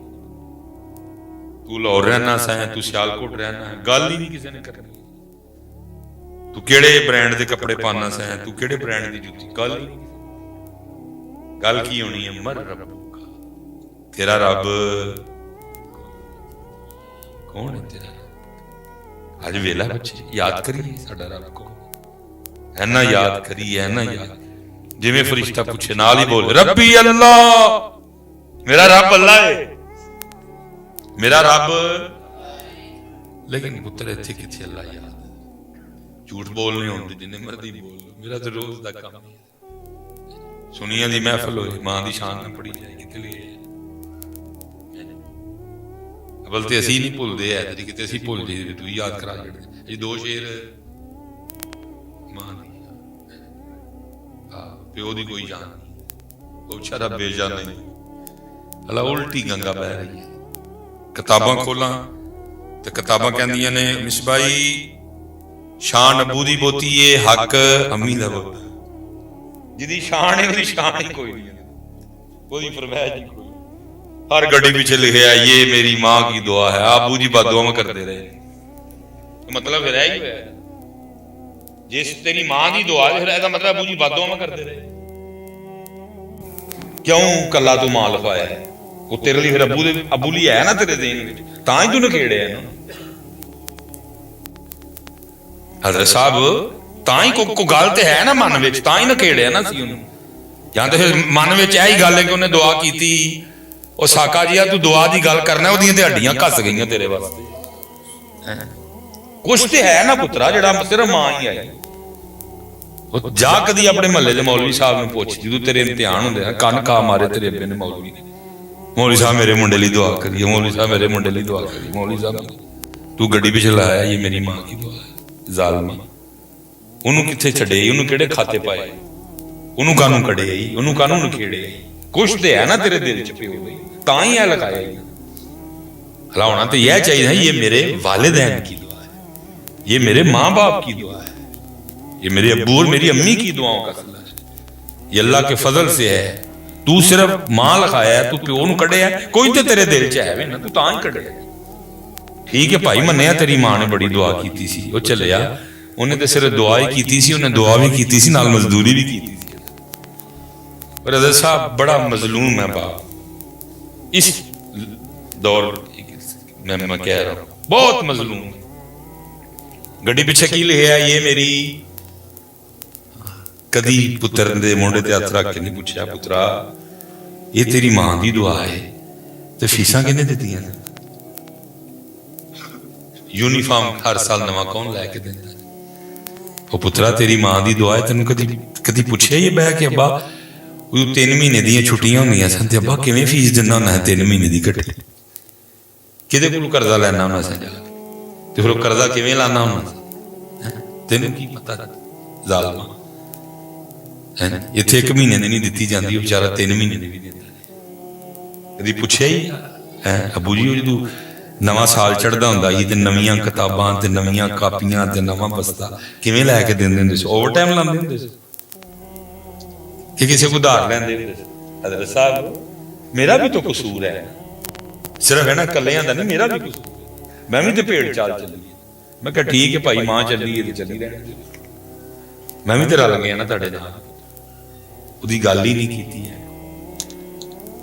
तू लाहौर रहना सैं, तू सियालकोट रहना है, गल ही नहीं किसी ने करनी। तू केड़े ब्रांड के कपड़े पाना सैं, तू केड़े ब्रांड की जूती, गल ही नहीं। गल की होनी है मर रब्बुका, तेरा रब कौन है? तेरा अज वेला बच्चे याद करिए साडा रब कौन है, ना याद करिए, है ना याद। जिवें फरिश्ता पूछे नाल ही बोल रब्बी अल्लाह, मेरा रब अल्लाह है। मेरा रब, लेकिन पुत्र इत्थे कित्थे अल्लाह याद। झूठ बोलने आउंदे जिन्ने मर्जी बोल लो, मेरा तो रोज का काम है। सुनिया दी महफिल होए, मां दी शान ना पढ़ी जाए, कित्थे लिए अबल ते असीं नहीं भुलदे है, तेरी किते असीं भुल जाइए, तू याद करा छड़दे। ये दो शेर मां दी, प्यो दी कोई जान नहीं, वो बेचारा बेजान नहीं। अल्लाह उल्टी गंगा बह रही है। किताबां खोलां ते किताबां कहंदियां ने मिसबाई शान अबू दी बोती है, हक अम्मी दा बोता। जिहदी शान है उहदी शान ही कोई नहीं, कोई फरमाइश नहीं कोई। हर गड्डी पीछे लिखे है ये मेरी मां की दुआ है, अबू जी बददुआ करते रहे, मतलब फिर है ही है। जिस तेरी मां की दुआ है फिर ऐसा मतलब अबू जी बददुआ करते रहे। क्यों कला तू मां लिखवाया है, वो तेरे लिए फिर अबू लिए है ना तेरे देन विच, तां ही तू नखेड़े है ना हज़रत साहब, तां ही को गल ते है ना मन विच, तां ही नखेड़े है ना सी उन्हें। जां ते फिर मन विच यही गल है कि उन्हें दुआ कीती, ओ साका जी तू दुआ दी गल करना, ओदियां ते हड्डियां घस गईयां तेरे वास्ते। कुछ ते है ना पुत्रा जेड़ा सिर्फ मां ही आई। जा कदी अपने महल्ले दे मौलवी साहब नूं पुछ, जदों तेरे इम्तिहान हुंदे ना, कन का मारे तेरे अब्बे ने मौलवी ने, मौलवी साहब मेरे मुंडे लई दुआ करिए, मौलवी साहब मेरे मुंडे लई दुआ करिए, मौलवी साहब तू गड्डी पिछे लाया ये मेरी मां की दुआ है। जालिमा ओनू कित्थे छड्डे, ओनू किहड़े खाते पाए, ओनू कानू कढे आई, ओनू कानू नखेड़े आई। कुछ ते है ना तेरे दिल च प्यो दी, तां ही है लगाया। हलाउणा तो यह चाहिए ये मेरे वालिदैन की दुआ है, ये मेरे माँ बाप की दुआ है, ये मेरे अब्बू और मेरी अम्मी की दुआओं का सिला है, ये अल्लाह के फजल से है। तू सिर्फ मां लिखाया है, तू प्यो नूं कढिया है, कोई तो तेरे दिल च है ना, तू तां ही कढिया। ठीक है भाई मन्निया तेरी मां ने बड़ी दुआ की सी, वो चलिया, उन्हें तो सिर्फ दुआ ही की सी, उन्हें दुआ भी की सी, नाल मजदूरी भी की सी। पर हज़रत साहब बड़ा मजलूम है बाप इस दौर में, मैं कह रहा हूं बहुत मजलूम। गड्डी पिछे की लिखा है ये मेरी, कदी पुत्र दे मोंडे ते हथ रख के नहीं पूछा, पुत्रा ये तेरी मां दी दुआ है, तो फीसां किहने दित्तियां ने? यूनीफॉर्म हर साल नवा कौन लैके देंदा? ओ पुत्रा तेरी मां दी दुआ है, तैनूं कदी कदी पुछिआ ये बह के अब्बा 3 महीने दी छुट्टियां होंदियां सन ते अब्बा किवें फीस दिंदा हुंदा है 3 महीने दी इकट्ठी? किहदे कोलों कर्जा लैना हुंदा सी जा ते फिर कर्जा किवें लाना हुंदा? तैनूं की पता जालमा है ना, इत्थे 1 महीने दी नहीं दित्ती जांदी, ओ बेचारा 3 महीने दी भी दिंदा। कदी पुछिआ ही है अबू जी जदों नवा साल चढ़दा हुंदा ही ते नवीआं किताबां ते नवीआं कापियां ते नवां बस्ता किवें लैके दिंदे हुंदे सी? ओवर टाइम लांदे हुंदे सी कि किसी को उधार लेंदे हुंदे सी? हज़रत साहब मेरा भी तो कसूर है, सिर्फ है ना कलियां दा नहीं, मेरा भी कसूर, मैं भी तो भेड़ चाल चली। मैं कहा ठीक है भाई मां चली है तो चली रहने, मैं भी तो रल गया ना तुहाडे नाल, उहदी गल ही नहीं कीती है।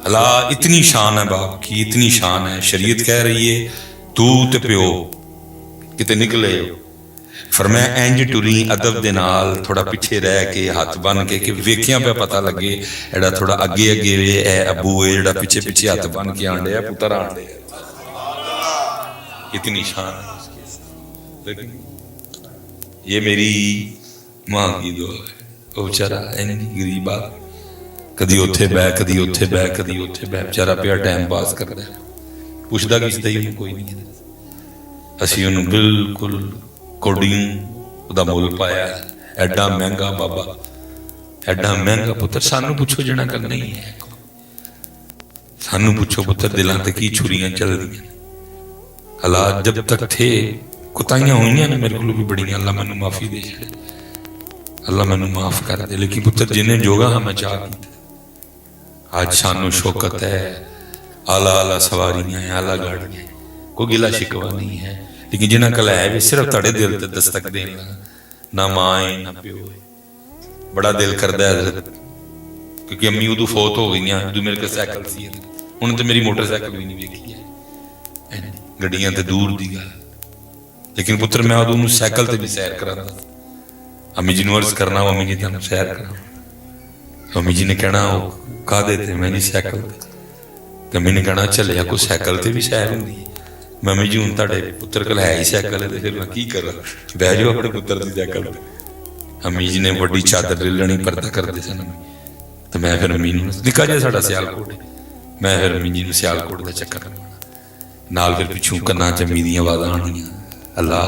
अल्लाह इतनी शान है बाप की, इतनी शान है, शरीयत कह रही है तू ते प्यो किते निकले, फरमाया इंज टुरी अदब दे नाल, थोड़ा पिछे रह के हाथ बन के कि वेखिया पे पता लगे एड़ा थोड़ा अगे अगे वे ए अबू है जेड़ा पिछे पिछे हाथ बन के आंडे पुत्र आंडे। इतनी शान है, लेकिन ये मेरी मां की दुआ है। वो बेचारा इन्नी गरीबा, कदी उत्थे बह कदी उत्थे बह कदी उत्थे बह, बेचारा पिया टाइम पास करदा, पुछदा किसदा ही कोई नहीं है। असीं उहनूं बिल्कुल कोडियों उहदा मुल पाया, एडा महंगा बाबा, एडा महंगा पुत्र। सानू पुछो जिहड़ा करना ही है, सानू पुछो पुत्र दिलां ते की छुरियां चल रही। हालात जब तक थे कुताइयां हुई ने मेरे को भी बड़ियां, अल्लाह मैनू माफी दे, अल्लाह मैनू माफ कर दे। लेकिन पुत्र जिन्हें जोगा हाँ मैं चाह की, आज सानू शौकत है, आला आला सवारियां हैं, आला गाड़ियां, कोई गिला शिकवा नहीं है। लेकिन जिन्हें कल है भी सिर्फ तेरे दिल ते दस्तक देना, ना मां है ना प्यो है। बड़ा दिल करता है हज़रत, क्योंकि अम्मी उदू फौत हो गई, जो मेरे को साइकिल सी, उन्हें तो मेरी मोटरसाइकिल भी नहीं देखी है, गड्डियां तो दूर दी गल। लेकिन पुत्र मैं उदू साइकिल ते भी सैर करांदा, अम्मी जी नूं अर्ज करना अम्मी जी तुहानूं सैर करा, अम्मी जी ने कहना काहदे ते, मैं जी साइकिल ते। ਤੇ ਮੈਨੂੰ ਕਹਿਣਾ ਚੱਲਿਆ ਕੋਈ ਸਾਈਕਲ ਤੇ ਵੀ ਸੈਰ ਹੁੰਦੀ ਹੈ। ਮੰਮੀ ਜੀ ਹੁਣ ਤੁਹਾਡੇ ਪੁੱਤਰ ਕੋਲ ਹੈ ਹੀ ਸਾਈਕਲ, ਤੇ ਫਿਰ ਮੈਂ ਕੀ ਕਰਾਂ, ਬਹਿ ਜਾਓ ਆਪਣੇ ਪੁੱਤਰ ਦੀ ਸਾਈਕਲ ਤੇ। ਅੰਮੀ ਜੀ ਨੇ ਵੱਡੀ ਚਾਦਰ ਲੈ ਲੈਣੀ, ਪਰਦਾ ਕਰਦੇ ਸਨ, ਤੇ ਮੈਂ ਫਿਰ ਅੰਮੀ ਨੂੰ, ਨਿੱਕਾ ਜਿਹਾ ਸਾਡਾ ਸਿਆਲਕੋਟ, ਮੈਂ ਫਿਰ ਅੰਮੀ ਜੀ ਨੂੰ ਸਿਆਲਕੋਟ ਦਾ ਚੱਕਰ ਕਰਵਾਉਣਾ ਨਾਲ, ਫਿਰ ਪਿੱਛੋਂ ਕੰਨਾਂ ਚ ਅੰਮੀ ਦੀਆਂ ਆਵਾਜ਼ਾਂ ਆਉਣੀਆਂ, ਅੱਲਾ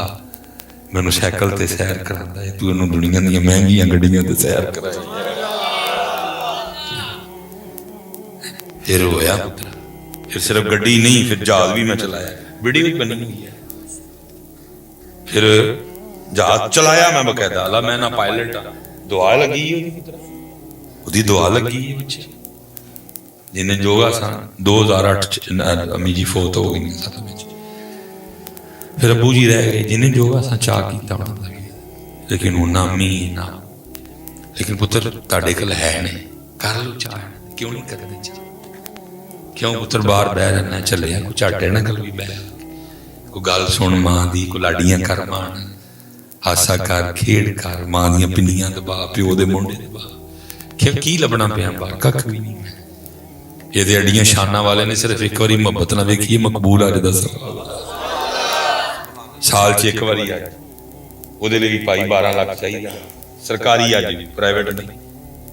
ਮੈਨੂੰ ਸਾਈਕਲ ਤੇ ਸੈਰ ਕਰਾਉਂਦਾ ਹੈ, ਤੂੰ ਉਹਨੂੰ ਦੁਨੀਆ ਦੀਆਂ ਮਹਿੰਗੀਆਂ ਗੱਡੀਆਂ ਤੇ ਸੈਰ ਕਰਾਈ। ਫਿਰ ਹੋਇਆ ਪੁੱਤਰ, ਫਿਰ ਸਿਰਫ ਗੱਡੀ ਨਹੀਂ, ਫਿਰ ਜਹਾਜ਼ ਵੀ ਮੈਂ ਚਲਾਇਆ, ਵੀਡੀਓ ਵੀ ਬਣੀ ਹੋਈ ਹੈ। ਫਿਰ ਜਹਾਜ਼ ਚਲਾਇਆ ਮੈਂ ਬਕਾਇਦਾ, ਅੱਲਾ ਮੈਂ ਨਾ ਪਾਇਲਟ ਆ, ਦੁਆ ਲੱਗੀ ਉਹਦੀ ਦੁਆ ਲੱਗੀ ਹੈ ਬੱਚੇ ਜਿਹਨੇ ਯੋਗਾ ਸਾਂ 2008 ਚ ਅੰਮੀ ਜੀ ਫੌਤ ਹੋ ਗਈ ਸਾਡਾ ਵਿੱਚ। ਫਿਰ ਅੱਬੂ ਜੀ ਰਹਿ ਗਏ ਜਿਹਨੇ ਯੋਗਾ ਸਾਂ ਚਾਹ ਕੀਤਾ ਉਹਨਾਂ ਦਾ, ਲੇਕਿਨ ਉਹ ਨਾ ਅੰਮੀ ਨਾ, ਲੇਕਿਨ ਪੁੱਤਰ ਤੁਹਾਡੇ ਕੋਲ ਹੈ ਨਹੀਂ, ਕਰ ਲਓ ਚਾਹ, ਕਿਉਂ ਨਹੀਂ ਕਰਦੇ ਚਾਹ, ਕਿਉਂ ਪੁੱਤਰ ਬਾਹਰ ਬਹਿ ਰਹਿਣਾ, ਚੱਲਿਆ ਕੋਈ ਝਾਟੇ ਨਾਲ ਗੱਲ ਵੀ ਬਹਿ, ਕੋਈ ਗੱਲ ਸੁਣ ਮਾਂ ਦੀ, ਕੋਈ ਲਾਡੀਆਂ ਕਰ ਮਾਂ, ਹਾਸਾ ਕਰ, ਖੇਡ ਕਰ, ਮਾਂ ਦੀਆਂ ਪਿੰਨੀਆਂ ਦਬਾ, ਪਿਓ ਦੇ ਮੋਢੇ ਦਬਾ, ਕੀ ਲੱਭਣਾ ਪਿਆ ਬਾਹਰ, ਕੱਖ ਵੀ ਨਹੀਂ। ਇਹਦੇ ਅੜੀਆਂ ਸ਼ਾਨਾਂ ਵਾਲੇ ਨੇ ਸਿਰਫ ਇੱਕ ਵਾਰੀ ਮੁਹੱਬਤ ਨਾਲ ਵੇਖੀ, ਮਕਬੂਲ ਅੱਜ ਦਾ ਸਾਲ 'ਚ ਇੱਕ ਵਾਰੀ ਆ, ਉਹਦੇ ਲਈ ਵੀ ਭਾਈ 12 ਲੱਖ ਚਾਹੀਦਾ, ਸਰਕਾਰੀ ਅੱਜ ਵੀ, ਪ੍ਰਾਈਵੇਟ ਨਹੀਂ,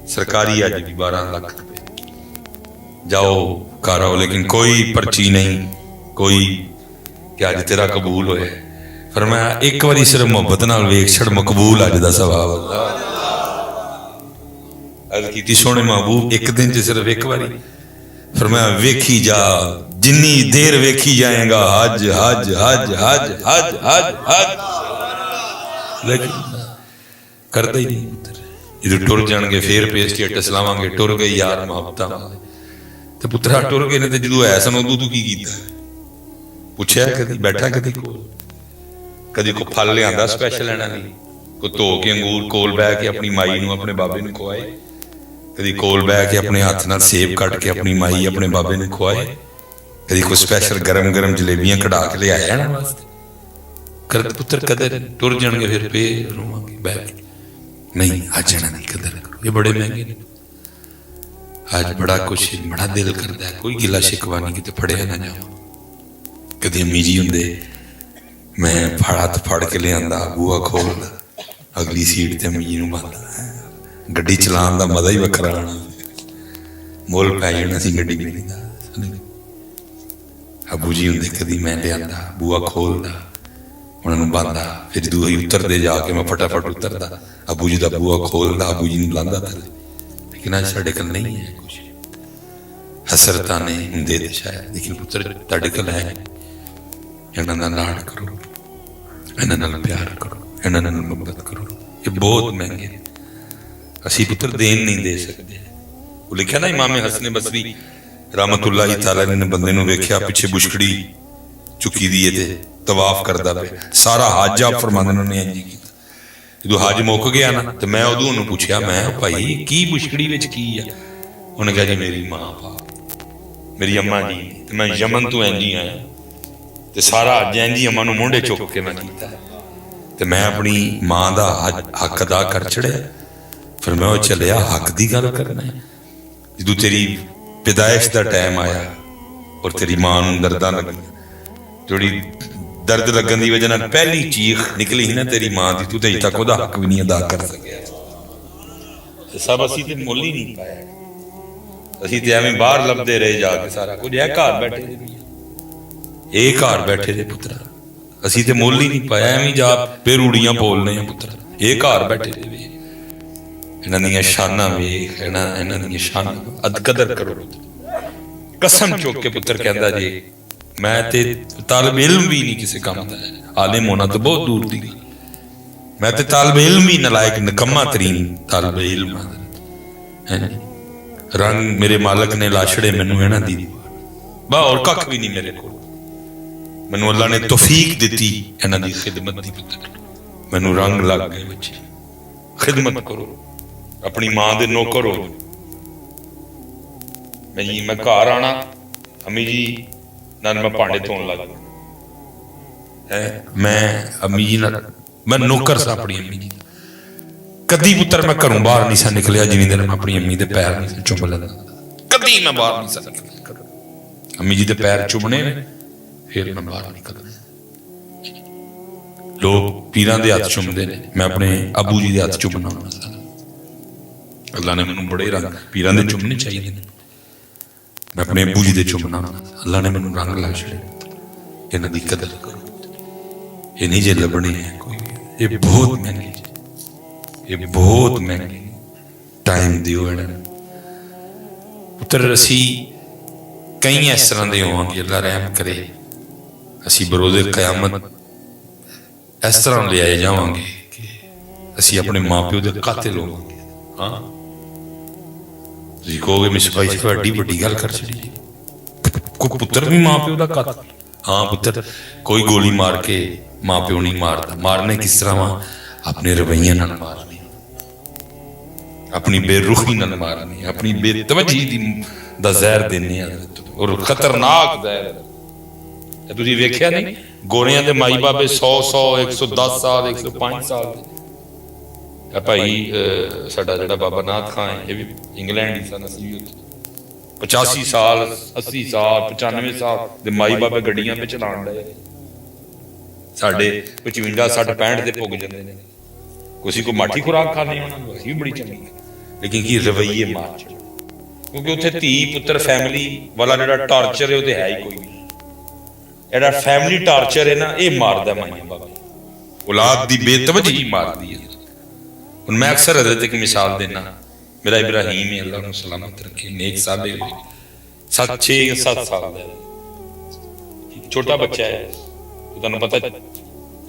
ਸਰਕਾਰੀ ਅੱਜ ਵੀ 12 ਲੱਖ ਰੁਪਏ, ਜਾਓ ਘਰ ਆਓ, ਲੇਕਿਨ ਕੋਈ ਪਰਚੀ ਨਹੀਂ, ਕੋਈ ਕਿ ਅੱਜ ਤੇਰਾ ਕਬੂਲ ਹੋਇਆ। ਫਰਮਾਇਆ ਇੱਕ ਵਾਰੀ ਸਿਰਫ ਮੁਹੱਬਤ ਨਾਲ ਵੇਖ ਛੜ, ਮਕਬੂਲ ਅੱਜ ਦਾ ਸਵਾਬ। ਅੱਲਾ ਅਰਜ਼ ਕੀਤੀ ਸੋਹਣੇ महबूब ਇੱਕ ਦਿਨ 'ਚ ਸਿਰਫ ਇੱਕ ਵਾਰੀ। फरमाया वेखी जा, जिन्नी देर वेखी जाएगा हज हज हज हज हज हज हज, लेकिन करता ही नहीं। जो टुर जाएंगे फिर पे स्टेटस लावांगे, टुर गए यार मुहब्बतां वाले, ते पुत्रा टुर गए ने ते जदों है सन उदों तू की कीता, पुछया कदी, बैठा कदी कोल, कदी को फल लियांदा स्पैशल लेना नहीं, को धो के अंगूर कोल बह के अपनी माई नूं अपने बाबे नूं खुआए, कदी कोल बह के अपने हाथ नाल सेब कट के अपनी माई अपने बाबे नूं खुआए, कदी कोई स्पैशल गरम गरम जलेबियां कढ़ा के ले आया ना वास्ते। कर पुत्र कदर टुर जाएंगे फिर पे रोवांगे बह के, नहीं अज इन्हां दी कदर करो, ये बड़े महंगे ने। अज बड़ा कुछ बड़ा दिल करदा है, कोई गिला शिकवा नहीं किते फड़िया ना जाओ। कदी अम्मी जी हुंदे, मैं हत्थ फड़ के लियांदा, बूआ खोलदा, अगली सीट ते अम्मी जी नूं बांदा, गड्डी चलाने का मजा ही वखरा आना, मुल पै जाना सी गड्डी दा। अबू जी हुंदे कदी मैं लियांदा, बूआ खोलदा, उन्होंने बांदा, फिर दूई उतरते जाके मैं फटाफट उतरदा, अबू जी का बूआ खोलदा, अबू जी नूं लांदा थल्ले। लेकिन अज साडे कोल नहीं है कुछ, हसरतां ने हुंदे ते शायद, लेकिन पुत्र तुहाडे कोल है। इन्हां दा लाड करो, इन्हां नाल प्यार करो, इन्हां नाल मुहब्बत करो, ये बहुत महंगे ने, असी पुत्र देन नहीं दे सकते। वो लिखा ना इमाम हसन बसरी रहमतुल्लाह तआला ने बंदे नूं वेख्या पिछे बुछड़ी चुकी दी ते तवाफ करदा पे, सारा हज आप फरमांदे ने इंज कीता। जदों हज मुक गया ना ते मैं उदों उहनूं पुछया, मैं भाई की बुछड़ी विच की है? उहने कहा जी मेरी मां पा, मेरी अम्मा जी, ते मैं यमन तो इंज ही आया, ते सारा हज इंज ही अम्मा नूं मोंढे चुक के मैं कीता, ते मैं अपनी मां दा हक अदा कर छड़िया। फिर मैं चलिया हक की गल करना है, जो तेरी पैदाइश का टाइम आया और तेरी मां नूं दर्दां लगियां, जोड़ी दर्द लगन की वजह नाल पहली चीख निकली ही ना तेरी मां की, तू तो अजे तक उहदा हक भी नहीं अदा कर सकिया। सब असीं ते मुल ही नहीं पाया, असीं ते एवें बाहर लभदे रहे जाके सारा कुछ, है घर बैठे ये घर बैठे दे पुत्रा, असीं ते मुल ही नहीं पाया, एवें जा बेरूड़ियां बोलने पुत्रा, ये घर बैठे दे। इन्हां दी शानां वेख, इन्हां दी शानां अदकदर करो। कसम चुक के पुत्र कहंदा जी मैं ते तालिब इल्म भी नहीं किसी काम दा, आलिम होना तो बहुत दूर दी, मैं ते तालिब इल्म ही नलायक निकम्मा तरीन तालिब इल्म है। रंग मेरे मालक ने लाशड़े मैनू इन्हां दी बा और कख भी नहीं मेरे कोल, मैनू अल्लाह ने तौफीक दिती इन्हां दी खिदमत दी। पुत्र मैनू रंग लग गए, बच्चे खिदमत करो, अपनी मां दे नौकर हो। मैं घर आना, अम्मी जी नाल मैं भांडे धोन लग गया, मैं अम्मी जी नाल मैं नौकर सा अपनी अम्मी जी। कदी पुत्र मैं घरों बाहर नहीं सा निकलिया जिन्नी देर मैं अपनी अम्मी दे पैर नहीं चुम लैंदा, कदी मैं बाहर नहीं सा निकलिया। अम्मी जी के पैर चुमने ने, फिर मैं बाहर निकलना। लोग पीरां दे हत्थ चुमदे ने, मैं अपने अबू जी के हत्थ चुमना हुंदा। अल्लाह ने मैनूं बड़े रंग, पीरां दे चुमने चाहिए ने, मैं अपने अबू जी दे चुमना। अल्लाह ने मैनूं रंग ला छड़े। इन्हां दी कदर करो, ये नहीं जे लभने हैं कोई, ये बहुत महंगे, ये बहुत महंगे। टाइम दिओ इन्हां नूं पुत्तर। असी कई इस तरह के होवांगे, अल्लाह रहम करे, असी बरोज़े क़यामत इस तरह ले आए जावांगे कि असी अपने माँ प्यो के कातिल होवांगे। हाँ तुसीं कहोगे मिसबाई साहब एड्डी वड्डी गल कर छड़ी, कोई पुत्तर भी माँ प्यो का कातिल? हाँ पुत्तर, कोई गोली मार के माँ प्यो नहीं मारता। मारने किस तरह वा? अपने रवैये नाल मारने, अपनी बेरुखी नाल मारने, अपनी बेतवजी दा ज़हर देने, और खतरनाक ज़हर। तुसीं वेख्या नहीं, गोरियां दे माई बाबे 100 110 साल 105 साल। भाई साडा जिहड़ा बाबा नाथ खां है, ये भी इंग्लैंड ही सन, असीं भी 85 साल 80 साल 95 साल दे माई बाबे गड्डियां पे चलाण लए। साडे 55 60 65 दे पुग जांदे ने। किसी को माठी खुराक खाने उन्हां नूं असीं भी बड़ी चंगी, लेकिन की रवैये मार छड़े। क्योंकि उत्थे धी पुत्र फैमिली वाला जिहड़ा टार्चर है, वो तो है ही कोई नहीं। जिहड़ा फैमिली टार्चर है ना, ये मारदा माइयां बाबे, औलाद दी बेतवजी मारदी है। हुण मैं अक्सर हज़रत एक मिसाल देना, मेरा इब्राहिम है, अल्लाह उन्हें सलामत रखे, नेक साले हुए 6-7 साल का छोटा बच्चा है। तुहानूं पता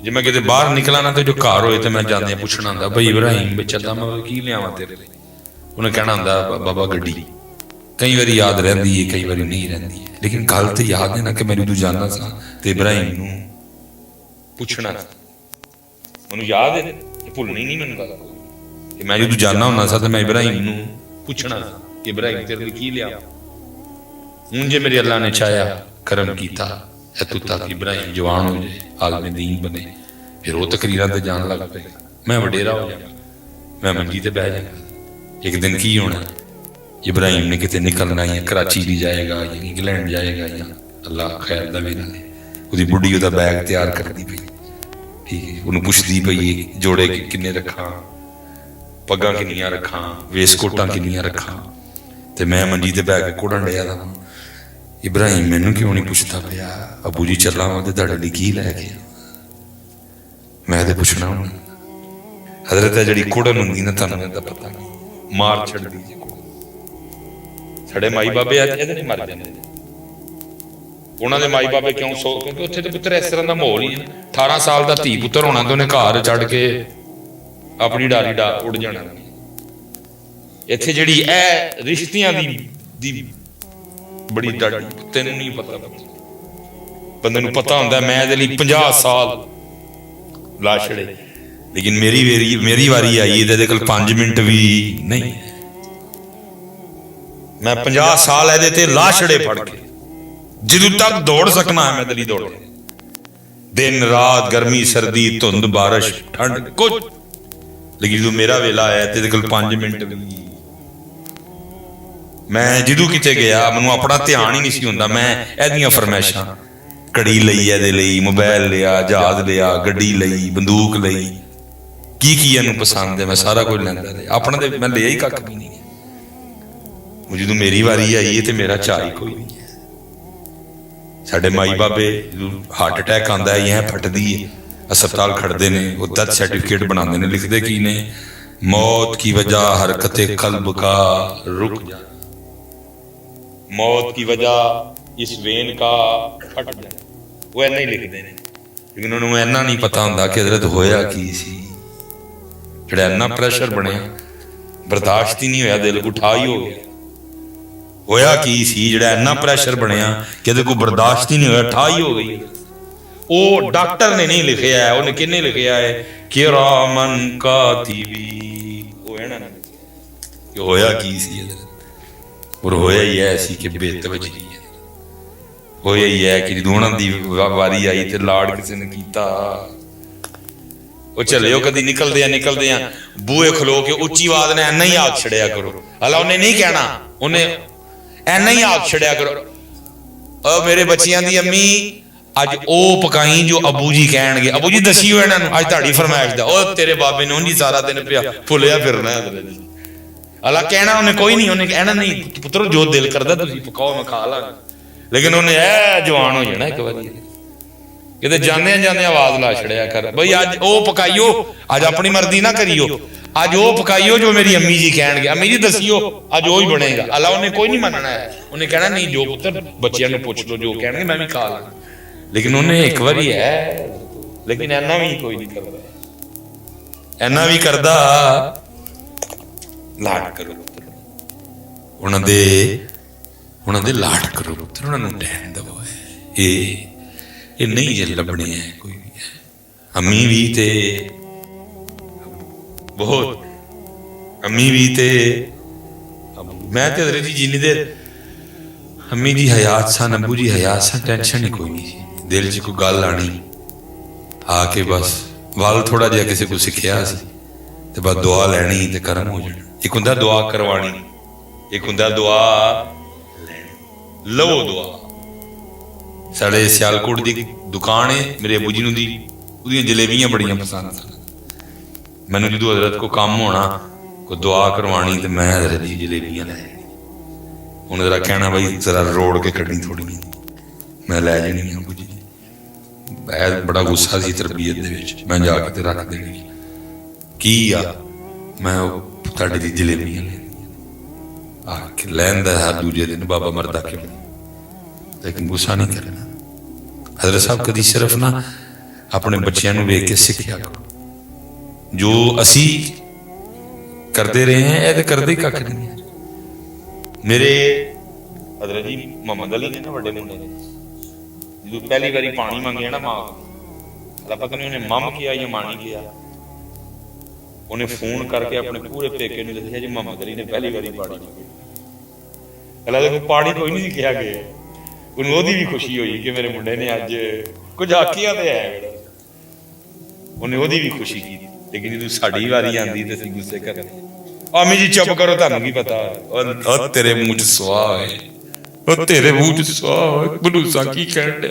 जे मैं किते बाहर निकला ना, तो जो घर होए तो मैं जांदे पुछना हुंदा, भाई इब्राहिम बे चला मैं की लियावां तेरे लिए? उन्हें कहना हुंदा बाबा गड्डी। कई बार याद रहिंदी है, कई बार नहीं रहिंदी है, लेकिन गल तो याद है ना कि मैं तू जाना सा ते इब्राहिम नूं पुछना, मैनूं याद है, भुलनी नहीं मैनूं गल कि मैं तू जाना हुंदा सा ते मैं इब्राहिम नूं पुछना कि इब्राहिम तेरे लिए की लिया। हुण जे मेरे अल्लाह ने चाया करम कीता इत्थों तक इब्राहिम जवान हो जाए, आलमे दीन बने, फिर वो तकरीरां ते जान लग पे, मैं वडेरा हो जाऊँ, मैं मंजी ते बह जाऊँ। एक दिन की होना, इब्राहिम ने किते निकलना है, कराची भी जाएगा या इंग्लैंड जाएगा, या अल्लाह खैर दा वेला ले, उसदी बुढ़ी उहदा बैग तैयार करती पई, ठीक है, उन्होंने पुछदी पई जोड़े किन्ने रखा, पग्गां किन्नियां रखा, वेसकोटां किन्नियां रखा, ते मैं मंजी ते बैग कोड़न लिया था। इब्राहिम मैनू क्यों नहीं पुछता पाया, अबू जी चला वा ते तुहाडे लई की लैके? मैं ते पुछना हूं। हज़रत जिहड़ी कुड़न हुंदी ना, तुहानूं इहदा पता नहीं, मार छड्डदी जी। साडे माई बाबे इहदे नाल मर जांदे ने। उन्हां दे माई बाबे क्यों सो? क्योंकि उत्थे ते पुत्तर इस तरह दा माहौल ही है। 18 साल दा धी पुत्तर होना ते उहने घर चढ़ के अपनी डाली उड़ जाना। इत्थे जिहड़ी ए रिश्तियां दी बड़ी डर, तेन नहीं पता, बंदे नूं पता हुंदा मैं इहदे लई 50 साल ला छड़े, लेकिन मेरी वारी आई इहदे कोल 5 मिनट भी नहीं, मैं 50 साल इहदे ते ला छड़े फड़ के, जिदों तक दौड़ सकना है मैं इहदे लई दौड़, दिन रात गर्मी सर्दी धुंध बारिश ठंड कुछ, लेकिन जो मेरा वेला आया तेरे कोल 5 मिनट भी। मैं जिदों किते गया मैनूं अपना ध्यान ही नहीं सी हुंदा, मैं इहदियां फरमाइशां, घड़ी लई इहदे लई, मोबाइल लिया, जहाज लिया, गड्डी लई, बंदूक लई, की इहनूं पसंद है मैं सारा कुछ लैंदा रहा, अपना ते मैं लिया ही कक्ख भी नहीं है। जदों मेरी वारी आई है तो मेरा चाह ही कोई नहीं है। साडे माई बाबे हार्ट अटैक आंदा है, इह फटदी है, अस्पताल खड़दे ने, वो डेथ सर्टिफिकेट बनाते हैं, लिखते की ने, मौत की वजह हरकत कल्ब का रुक जा, मौत की वजह इस वेन का फट जाए, वो इन्ना ही लिखते हैं। लेकिन उन्होंने इन्ना नहीं पता होंदा कि हज़रत होया की सी, जिहड़ा इन्ना प्रेशर बनया बर्दाश्त ही नहीं होया, दिल उठा ही हो गया। होया की सी जिहड़ा इन्ना प्रेशर बनया कि इहदे कोल बर्दाश्त ही नहीं होया, ठा ही हो गई। वो डॉक्टर ने नहीं लिखिया है, उन्हें किन्ने लिखिया है, किरामन कातिबीन, वो है ना कि होया की सी, और होया ही ऐसी कि बेतवजी है, होया ही है कि दोनों दी वारी आई ते लाड़ किसी ने कीता, वो चले कदी निकलदे आ बूहे खलो के उच्ची आवाज ने इन्ना ही आख छड़िया करो, हला उन्हें नहीं कहना, उन्हें इन्ना ही आख छड़िया करो, मेरे बच्चियां दी अम्मी अज ओ पकाई जो अबू जी कहणगे, अबू जी दसियो इन्हां नूं अज तुहाडी फरमाइश दा। ओ तेरे बाबे ने उंजी सारा दिन पिया फुलिया फिरना है। अला कहना उन्हें कोई नहीं, उन्हें कहना नहीं पुत्रो जो दिल करदा तुसीं पकाओ मैं खा लांगा, लेकिन उन्हें ऐ जवान हो जाना एक बारी किते जांदे जांदे आवाज ला छड़िया कर बई अज ओ पकाइयो, अज अपनी मर्जी ना करियो, अज ओ पकाइयो जो मेरी अम्मी जी कहणगे, अम्मी जी दसियो अज ओ ही बनेगा। अला उन्हें कोई नहीं मनना है, उन्हें कहना नहीं जो पुत्र बच्चियां नूं पुछ लो जो कहणगे मैं भी खा लांगा। लेकिन उन्हें एक बारी है, लेकिन इन्ना भी कोई नहीं करदा, इन्ना भी करदा लाड करो उन्हां दे लाड करो पुत्र, उन्हां नूं टैम दवो। ये नहीं जे लभने है कोई भी है। अम्मी भी ते बहुत, अम्मी भी ते मैं ते हजरत जी जिन्नी देर अम्मी जी हयात सन, अबू जी हयात सन, टेंशन ही कोई नहीं सी। दिल च कोई गल आनी आके बस वल थोड़ा जिहा किसी को सिक्ख्या सी ते बस दुआ लैनी ते कर्म हो जाना। एक हुंदा दुआ करवानी, एक हुंदा दुआ लैनी। लवो दुआ। साढ़े सियालकोट दी दुकान है मेरे अबू जी नूं दी, उहदियां जलेबियां बड़ियां पसंद सन। मैनूं जदों हजरत को काम होना कोई दुआ करवानी तो मैं हजरत जी जलेबियां लै जानी। उन्हें जरा कहना भाई जरा रोड़ के कड्डी थोड़ी, मैं लै जानी अबू जी। बड़ा गुस्सा सी तरबीयत दे विच, मैं जाके ते रख देनी की आ मैं तुहाडी दी जलेबियां लैंदी आके लैंदा हर दूजे दिन बाबा मरदा क्यों, लेकिन गुस्सा नहीं करना। हजरत साहब कदी सिर्फ ना अपने बच्चों नूं वेख के सिक्ख्या करो, जो असी करते रहे हैं ये करते ही कख नहीं है। मेरे हजरत जी मोहम्मद अली ने ना बड़े मुंडे ने जो पहली बारी पानी मंगे ना मां पता नहीं उन्हें मम किया या मानी किया, उन्हें फोन करके अपने पूरे पेके ने दसिया जी मोहम्मद अली ने पहली बारी पानी मंगे। देखो पानी कोई नहीं किया गया, उन्हें ओदी भी खुशी हुई कि मेरे मुंडे ने अज कुछ आखिया तो है, उन्हें ओदी भी खुशी की। लेकिन जो साड़ी वारी आंदी तो असीं गुस्से करदे, अम्मी जी चुप करो तुहानूं की पता, ओ तेरे मुंह च सुआह है, ओ तेरे मुंह च सुआह है, बलूसा की कहण दे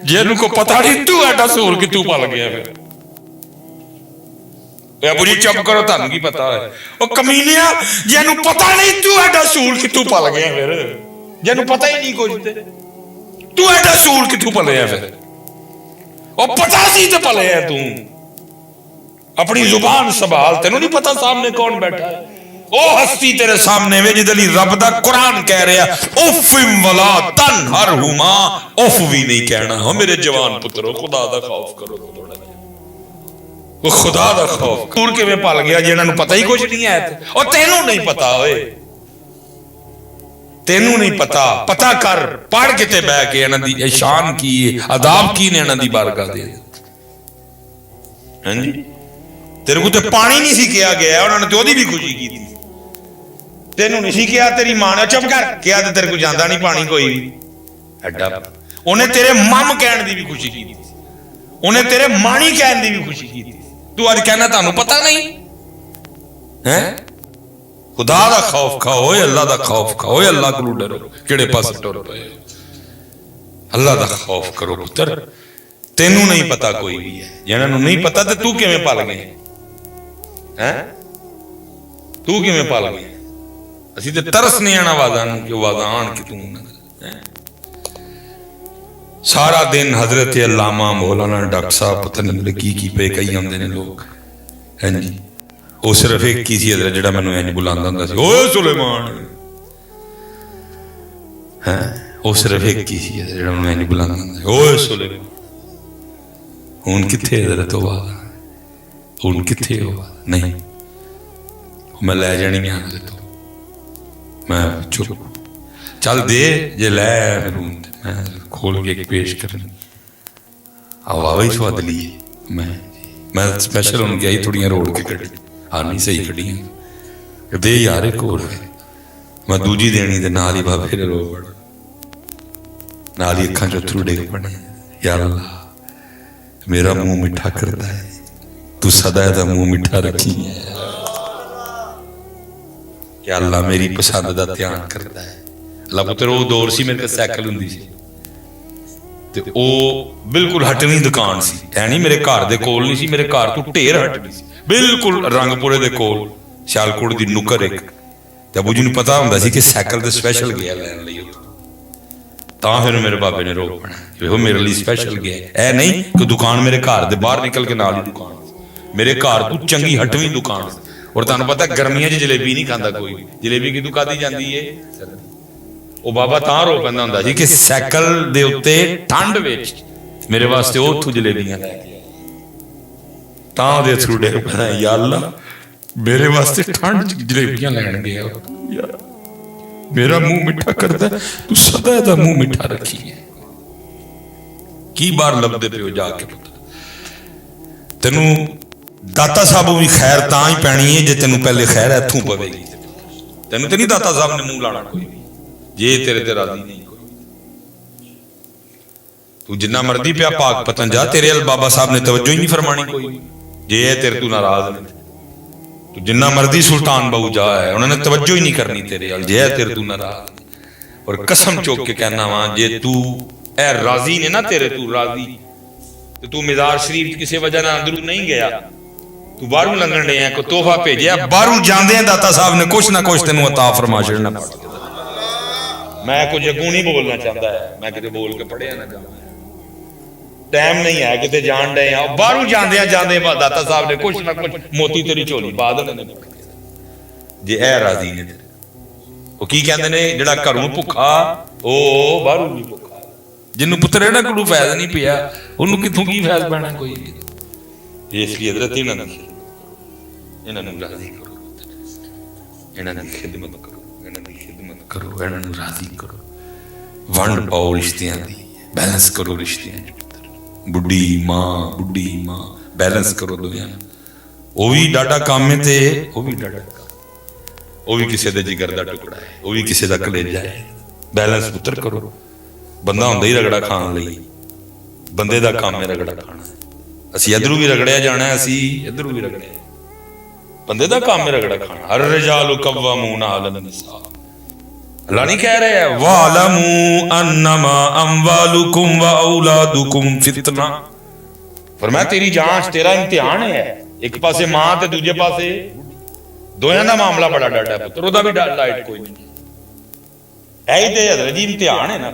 जेनू को पता नहीं तू एडा सूर कि तू पल गया। फिर अबू जी चुप करो तुहानूं की पता है, ओ कमीनिया जेनू पता नहीं तू एडा सूर कि तू पल गया। फिर जेनू पता ही नहीं कुछ तू एडा सूर कि तू पलिया, फिर ओ पता सी ते पलिया तू। अपनी जुबान संभाल, तेनू नहीं पता सामने कौन बैठा है। ओ हस्ती तेरे सामने वे जिदे लई रब दा कुरान कह रहा उफ़िम वला तनहरहुमा, उफ़ भी नहीं कहना। हो मेरे जवान पुत्रो खुदा दा खौफ करो, वो खुदा दा खौफ दूर किवें पल गया जिन्हां नूं पता ही कुछ नहीं है। ओ तेनू नहीं पता, ओए तेनू नहीं पता, पता कर पढ़ के बह के इन्हां दी शान की है, अदाब की ने इन्हां दी बारगाह दे। हां जी तेरे को तो पानी नहीं सी किया गया, उन्होंने तो ओदी भी खुशी की थी। तेनू नहीं सी किया, तेरी मां ने चुप कर किया तो तेरे को जांदा नहीं पानी कोई भी एडा। उन्हें तेरे मम कहण दी भी खुशी की थी, उन्हें तेरे मानी कहण दी भी खुशी की थी। तू अज कहना तुहानू पता नहीं है। खुदा दा खौफ खाओ, अल्लाह दा खौफ खाओ, अल्लाह को डरो, किहड़े पासे टुर पए। अल्लाह दा खौफ करो पुत्र, तेनू नहीं पता कोई भी है, जिन्हां नूं नहीं पता ते तू किवें पल गए हैं, तू किवें पल गए। असीं ते तरस नहीं आना वादा नूं कि वादा आण के तू सारा दिन हजरत अल्लामा मौलाना डॉक्टर साहब पता नहीं की पे कही आंदे ने लोग। हां जी वो सिर्फ एक ही सी हजरत जिहड़ा मैनूं इंज बुलांदा हुंदा सी, ओए सुलेमान। हां वो सिर्फ एक ही सी जिहड़ा मैनूं इंज बुलांदा हुंदा सी, ओए सुलेमान। हुण कित्थे हजरत हो वादा, हुण कित्थे हो नहीं, मैं लै जानी है हजरत, मैं चुप चल दे जे लै रूम मैं खोल के पेश करनी आवा ही स्वाद लिए। मैं स्पेशल उनकी आई थोड़ियां रोड़ के कड़ी हाँ नहीं सही कड़ियां दे यार एक होर, मैं दूजी देनी ते नाल ही बाबे ने रो पड़ा, नाल ही अखां चों अथरू डिग पड़े। यार अल्लाह मेरा मुंह मिठा करता है, तू सदा दा मुंह मिठा रखी है। या अल्लाह मेरी पसंद का ध्यान करता है, ला पुत्र वो दौर सी मेरे को साइकिल हुंदी सी ते ओ बिल्कुल हटवीं दुकान सी है नहीं मेरे घर दे कोल नहीं सी मेरे घर तो ढेर हटवी सी बिल्कुल रंगपुरे दे कोल सियालकोट दी नुक्कर एक ते अबू जी नूं पता हुंदा सी कि साइकिल ते स्पैशल गया लैण लई तां फिर मेरे बाबे ने रोक पना देखो मेरे लिए स्पैशल गया ऐ नहीं कि दुकान मेरे घर दे बाहर निकल के नाल ही दुकान मेरे घर तो चंगी हटवीं दुकान और तुहानूं पता गर्मियां 'च जलेबी नहीं खांदा कोई जलेबी किदों खाधी जांदी है ਉਹ ਬਾਬਾ ਤਾਂ ਰੋ ਪੈਂਦਾ ਹੁੰਦਾ ਸੀ ਕਿ ਸਾਈਕਲ ਦੇ ਉੱਤੇ ਠੰਡ ਵਿੱਚ ਮੇਰੇ ਵਾਸਤੇ ਉਹ ਉੱਥੋਂ ਜਲੇਬੀਆਂ ਲੈ ਕੇ ਤਾਂ ਉਹਦੇ ਅਥਰੂ ਡੇਗ ਪੈਂਦਾ ਯਾ ਅੱਲਾ ਮੇਰੇ ਵਾਸਤੇ ਠੰਡ 'ਚ ਜਲੇਬੀਆਂ ਲੈਣ ਗਿਆ ਯਾਰ ਮੇਰਾ ਮੂੰਹ ਮਿੱਠਾ ਕਰਦਾ ਤੂੰ ਸਦਾ ਇਹਦਾ ਮੂੰਹ ਮਿੱਠਾ ਰੱਖੀ ਹੈ ਕੀ ਬਾਰ ਲੱਭਦੇ ਪਿਓ ਜਾ ਕੇ ਤੈਨੂੰ ਦਾਤਾ ਸਾਹਿਬ ਵੀ ਖੈਰ ਤਾਂ ਹੀ ਪੈਣੀ ਹੈ ਜੇ ਤੈਨੂੰ ਪਹਿਲੇ ਖੈਰ ਇੱਥੋਂ ਪਵੇਗੀ ਤੈਨੂੰ ਤੇ ਨਹੀਂ ਦਾਤਾ ਸਾਹਿਬ ਨੇ ਮੂੰਹ ਲਾਣਾ ਕੋਈ जे तेरे ते राजी नहीं कोई तू जिन्ना मर्जी पिया पाक पतन जा तेरे अल बाबा साहब ने तवज्जो ही नहीं फरमानी कोई जे है तेरे तू नाराज नहीं तू जिन्ना मर्जी सुल्तान बहू जा है उन्होंने तवज्जो ही नहीं करनी तेरे अल जे है तेरे तू नाराज और कसम चौक के कहना वा जे तू ए राजी ने ना तेरे तू राजी तो तू मज़ार शरीफ किसी वजह ना अंदरू नहीं गया तू बाहरों लंघन डे कोई तोहफा भेजा बाहरों जांदे दाता साहब ने कुछ ना कुछ तेनों अता फरमा छड़ना मैं कुछ अगू नहीं बोलना चाहता है मैं किते बोल के पढ़िया ना जाऊं टाइम नहीं है किते जान डे बाहरों जांदे जांदे दाता साहब ने कुछ ना कुछ मोती तेरी झोली पा देने जे ऐ राजी ने वो की कहंदे ने जेड़ा घरों भुखा ओ बाहरों नहीं भुखा जिन्नू पुत्र ना कोई फैज नहीं पिया उन्नू किथों की फैज पैना कोई इसलिए हजरत इन्हां नूं राजी करो इन्हां दी खिदमत करो करो इन्हां नूं राजी करो वंड पाओ रिश्तियां दी बैलेंस करो रिश्तियां बुढ़ी मां बैलेंस करो दोवेयां वो भी डाडा काम है ते वो भी डाडा वो भी किसी दे जिगर दा टुकड़ा है वो भी किसी दा कलेजा है बैलेंस पुत्र करो बंदा हुंदा ही रगड़ा खाण लई बंदे दा काम है रगड़ा खाना असीं इधरों भी रगड़िया जाना असीं इधरों भी रगड़िया बंदे दा काम है रगड़ा खाना हर रिजालु कव्वामूना अलन निसा अल्लाह नहीं कह रहे हैं वालमू अन्नमा अमवालुकुम व औलादुकुम फितना फरमाया तेरी जांच तेरा इम्तिहान है एक पासे मां ते दूजे पासे दोयां दा मामला बड़ा डाडा पुत्र ओदा भी लाइट कोई नहीं ऐ ही ते हजरत जी इम्तिहान है ना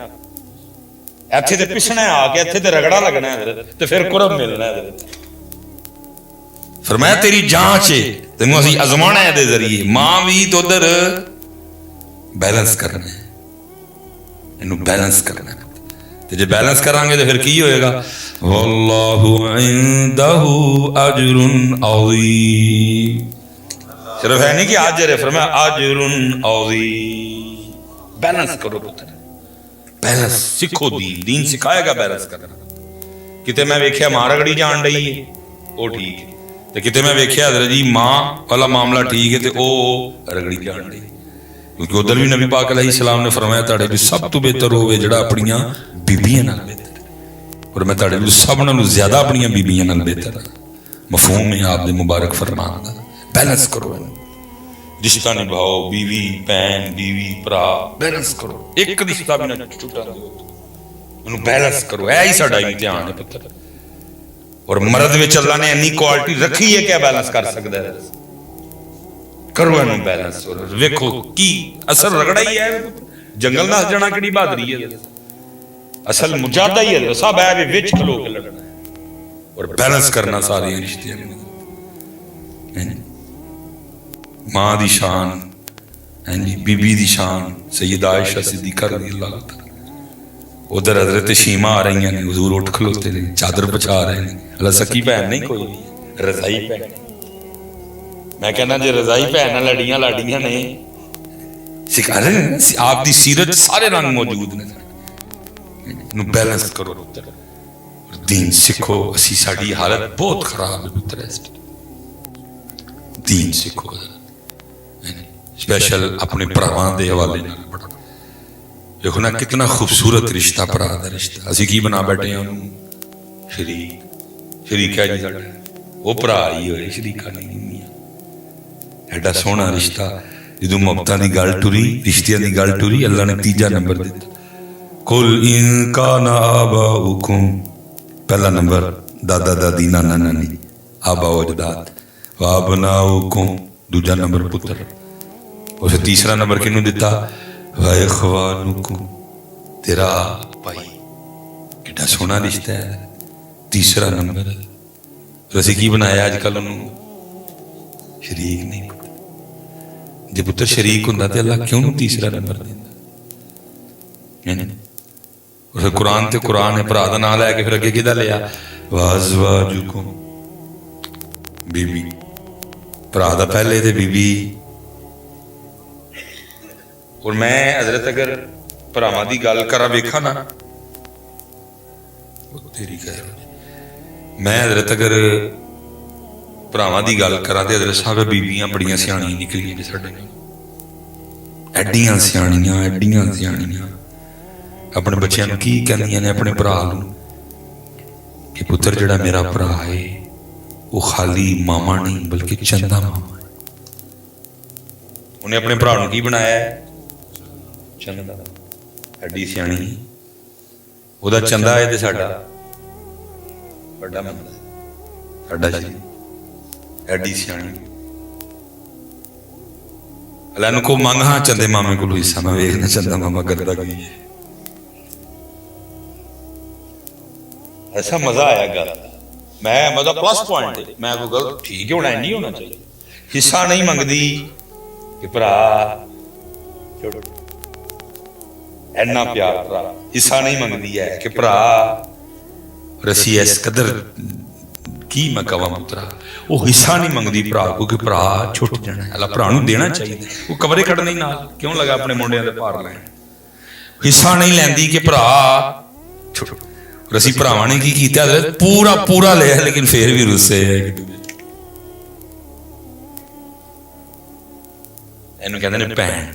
ਇੱਥੇ ਤੇ ਪਿਛਣਾ ਆ ਕੇ ਇੱਥੇ ਤੇ ਰਗੜਾ ਲੱਗਣਾ ਹੈ ਤੇ ਫਿਰ ਕੁਰਬ ਮਿਲਣਾ ਹੈ फरमाया तेरी जांच है तेनू असीं अजमाना है दे जरिए मां भी तो उधर बैलेंस करना है इनू बैलेंस करना है ते जे बैलेंस करांगे तो फिर की होएगा वल्लाहु इंदहु अजरुन अज़ीम सिर्फ है नहीं कि अजर है फरमाया अजरुन अज़ीम बैलेंस करो पुत्र बैलेंस सीखो दीन सिखाएगा बैलेंस करना किते मैं वेख्या मां रगड़ी जान रही है वो ठीक है ते किते मैं वेख्या हजरत जी मां वाला मामला ठीक है ते ओ रगड़ी जान रही क्योंकि उधर भी नबी पाक अलैहिस्सलाम ने फरमाया ताड़े भी सब तो बेहतर होवे जेड़ा अपनियां बीबियां नाल बेहतर और मैं ताड़े भी सब नालों ज्यादा अपनियां बीबियां नाल बेहतर मफहूम है आप दे मुबारक फरमान दा बैलेंस करो रिश्ता निभाओ बीवी भैन बीवी भरा बैलेंस करो एक रिश्ता भी ना टूटा उन्हें बैलेंस करो ऐ ही साडा इम्तिहान है पुत्र और मर्द विच अल्लाह ने इन्नी क्वालिटी रखी है क्या बैलेंस कर सकता है करो इन्हें बैलेंस और वेखो की असल रगड़ा ही है जंगल ना जाना किहड़ी बहादरी है असल मुजाहिदा ही है सब है विच खलो के लड़ना और बैलेंस करना सारे रिश्ते मां दी शान है जी बीबी दी शान सैयदा आयशा सिद्दीका रज़ियल्लाहु तआला उधर हजरत शीमा आ रही हैं हुजूर उठ खलोते ने चादर बचा रहे हैं अल्लाह सकी भैन नहीं कोई रजाई भैन मैं कहना जे रजाई भैन लड़ियां लाडियां ने सिखा रहे हैं आप दी सीरत सारे रंग मौजूद ने बैलेंस करो दीन सीखो असी साडी हालत बहुत खराब है पुत्र दीन सीखो स्पेशल अपने भरावां दे हवाले नाल बड़ा देखो ना कितना खूबसूरत रिश्ता भरा दा रिश्ता असी की बना बैठे हैं शरीक है जी साडा वो भरा ही होए शरीका नहीं एडा सोहना रिश्ता ਜਦੋਂ ਮੁਹੱਬਤਾਂ ਦੀ ਗੱਲ ਟੁਰੀ, ਰਿਸ਼ਤਿਆਂ ਦੀ ਗੱਲ ਟੁਰੀ, ਅੱਲਾ ਨੇ ਤੀਜਾ ਨੰਬਰ ਦਿੱਤਾ, ਕੁਲ ਇਨ ਕਾਨਾ ਆਬਾਉकुम, पहला नंबर दादा दादी नाना नानी आबा अजदाद, व अबनाउकुम, दूजा नंबर पुत्र, उसे तीसरा नंबर किन्नू दिता, व इखवानुकुम, तेरा भाई, कितना सोहना रिश्ता है। तीसरा नंबर असीं की बनाया अजकल उन्होंने शरीक नहीं पुत्र, जे पुत्र शरीक हुंदा ते अल्लाह क्यों तीसरा नंबर दिंदा। फिर कुरान ते कुरान है, भरा का नाम लैके फिर अगे किहदा लिया, वाज़वाजुकुम, बीबी, भरा का पहले ते बीबी। और मैं हजरत अगर भरावां दी गल करा वेखा ना, तेरी खैर, मैं हजरत अगर भरावां दी गल करा ते हजरत साहब बीबियां बड़ियां सियाणियां निकलियां ने साडे नाल, एडियां सियाणियां अपने बच्चों को की कहदियां ने अपने भरा कि पुत्र जिहड़ा मेरा भरा है वो खाली मामा नहीं बल्कि चंदा मामा है। उन्हें अपने भरा को की बनाया है, चंदा, एडी सियाणी, ओहदा चंदा है ते साडा बड़ा मंदा, साडा जी एडी सियाणी। अल्लाह को मंग, हाँ चंदे मामे को हिस्सा मैं वेखना चंदा मामा करदा की है। ऐसा मजा आया गल, मैं मतलब प्लस पॉइंट है, मैं कोई गल ठीक होना है, नहीं होना चाहिए। हिस्सा नहीं मंगदी कि भरा इन्ना प्यार, भरा हिस्सा नहीं मंगदी है कि भरा रसी इस कदर की मैं कवा पुत्रा, वो हिस्सा नहीं मंगदी भरा को कि भरा छुट जाना है। अल्लाह भरा नूं देना चाहिए, वो कवरे कढ़ने नाल क्यों लगा अपने मुंडियां दे भार लैण। हिस्सा नहीं लैंदी कि भरा छुट, रसी भरावां ने की कीता, पूरा पूरा लिया लेकिन फिर भी रुस्से है। इहनूं कहंदे ने भैन,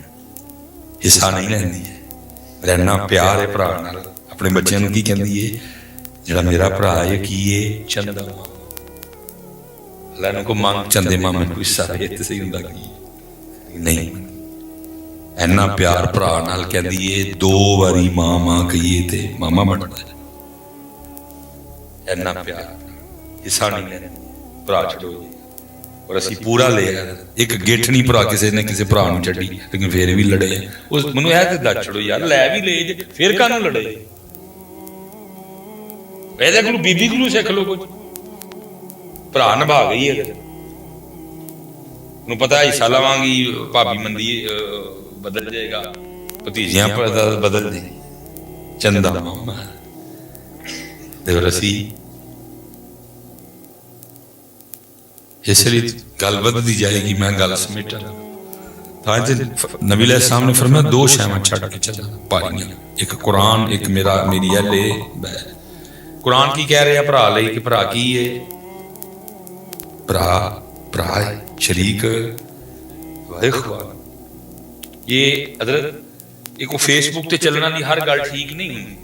हिस्सा नहीं लैंदी है, इन्ना प्यार है भरा नाल। अपने बच्चों नूं की कहंदी है, जिहड़ा मेरा भरा है की है चंदा मामा, अल्लाह को मंग चंदे मामे को हिस्सा है ते सही हुंदा की नहीं। इन्ना प्यार भरा नाल कहंदी है, दो वारी मां मां कहिए ते मामा बनदा है। इन्ना प्यार, हिस्सा नहीं लेना, भरा छड़ो। और असी पूरा लिया, एक गिठ नहीं भरा किसी ने किसी भरा नूं छड्डी, लेकिन फिर भी लड़े। उस मैनूं ऐ ते दस छड़ो यार, लै भी ले जे फिर काहनूं लड़े। ਇਹਦੇ ਕੋਲ बीबी को सीख लो कुछ, भरा निभा गई है, ਨੂੰ पता हिस्सा लवांगी भाभी मंदी बदल जाएगा, भतीजियां बदल दे, चंदा मामा रसी। इसलिए गल बदती जाएगी, मैं गल समेटा। नबी अलैहिस्सलाम ने फरमाया दो शैवां छड्ड के चलना भारियां, एक कुरान, एक मेरी अहले बैत। कुरान की कह रहे भरा लई कि भरा की है, भरा है शरीक वाहिखवान। ये हजरत एक फेसबुक ते चलना दी हर गल ठीक नहीं हुंदी।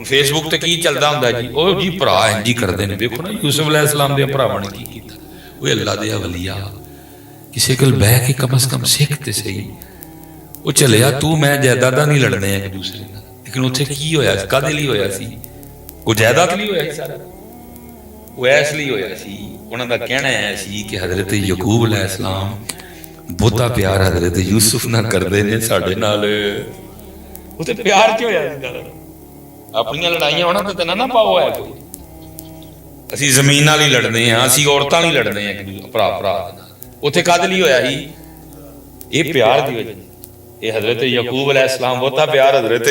फेसबुक ते की चलदा हुंदा जी, ओ जी भरा इंज ही करदे ने। देखो ना यूसुफ अलैहिस्सलाम दे भरावां ने की कीता, ओए अल्लाह दे वलिया किसी कोल बह के कम से कम सिख ते सही। वो चलिया तू मैं जायदादा नहीं लड़ने एक दूसरे नाल, लेकिन उत्थे की होया, कादे लई होया सी? वो जायदाद लई होया सी सारा, वो ऐस लई होया सी। उन्हां दा कहना है सी कि हजरत यकूब अलैहिस्सलाम बहुता प्यार हजरत यूसुफ नाल करदे ने साडे नाल। वो ते प्यार च होया सी, अपनियां लड़ाइयां होना तो ना पाओ है कोई। असी जमीन नाल ही लड़ने हैं, असी औरतां नाल लड़ने हैं, भरा भरा उत्थे कादे लई होया ही? ये प्यार दी वजह। ये हजरत यकूब अलैहिस्सलाम बहुता प्यार हजरत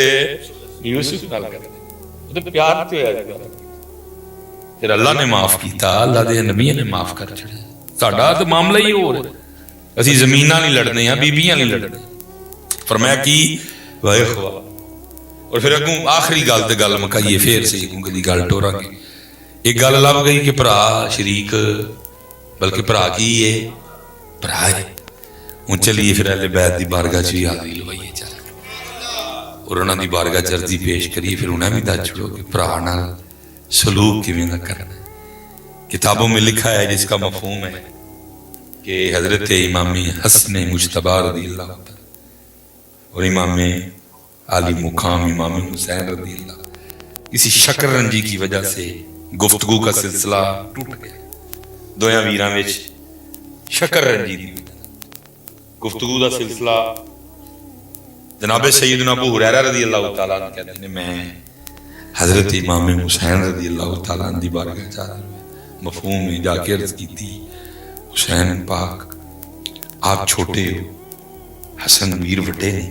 यूसुफ नाल करदे, ते प्यार ते होया। फिर अल्लाह ने माफ किया, अल्लाह दे नबी ने माफ कर छड़िया। साडा तो मामला ही होर, असी जमीन नाल ही लड़ने हैं, बीबियां नाल लड़ने। फरमाया की वाहिखवा। और फिर अगू आखिरी गल ते गल मुकाइए, फिर से की गल टोरांगे। एक गल लभ गई कि भरा शरीक, बल्कि भरा की है, भरा है। हूँ चलिए फिर अहले बैत की बारगाह च भी हाज़री लवाइए चल, और उन्होंने की बारगाह च अर्जी पेश करिए। फिर उन्हें भी दस छड़ो कि भरा नाल सलूक किवें दा करना। किताबों में लिखा है जिसका मफहूम है कि हजरत इमाम हसन मुश्तबा रज़ी अल्लाह और इमाम आली मुकाम इमाम हुसैन रज़ी अल्लाह किसी शकरंजी की वजह से गुफ्तगू का सिलसिला टूट गया। दोया वीरां विच शकरंजी दी गुफ्तगू का सिलसिला जनाबे सैयदना अबू हुरैरा रज़ी अल्लाह तआला अन्हु कहते हैं मैं हजरत इमाम हुसैन रज़ी अल्लाह तआला अन्हु दी बारगाह च मफहूम में जाके अर्ज की थी, हुसैन पाक आप छोटे हो, हसन वीर वड्डे ने,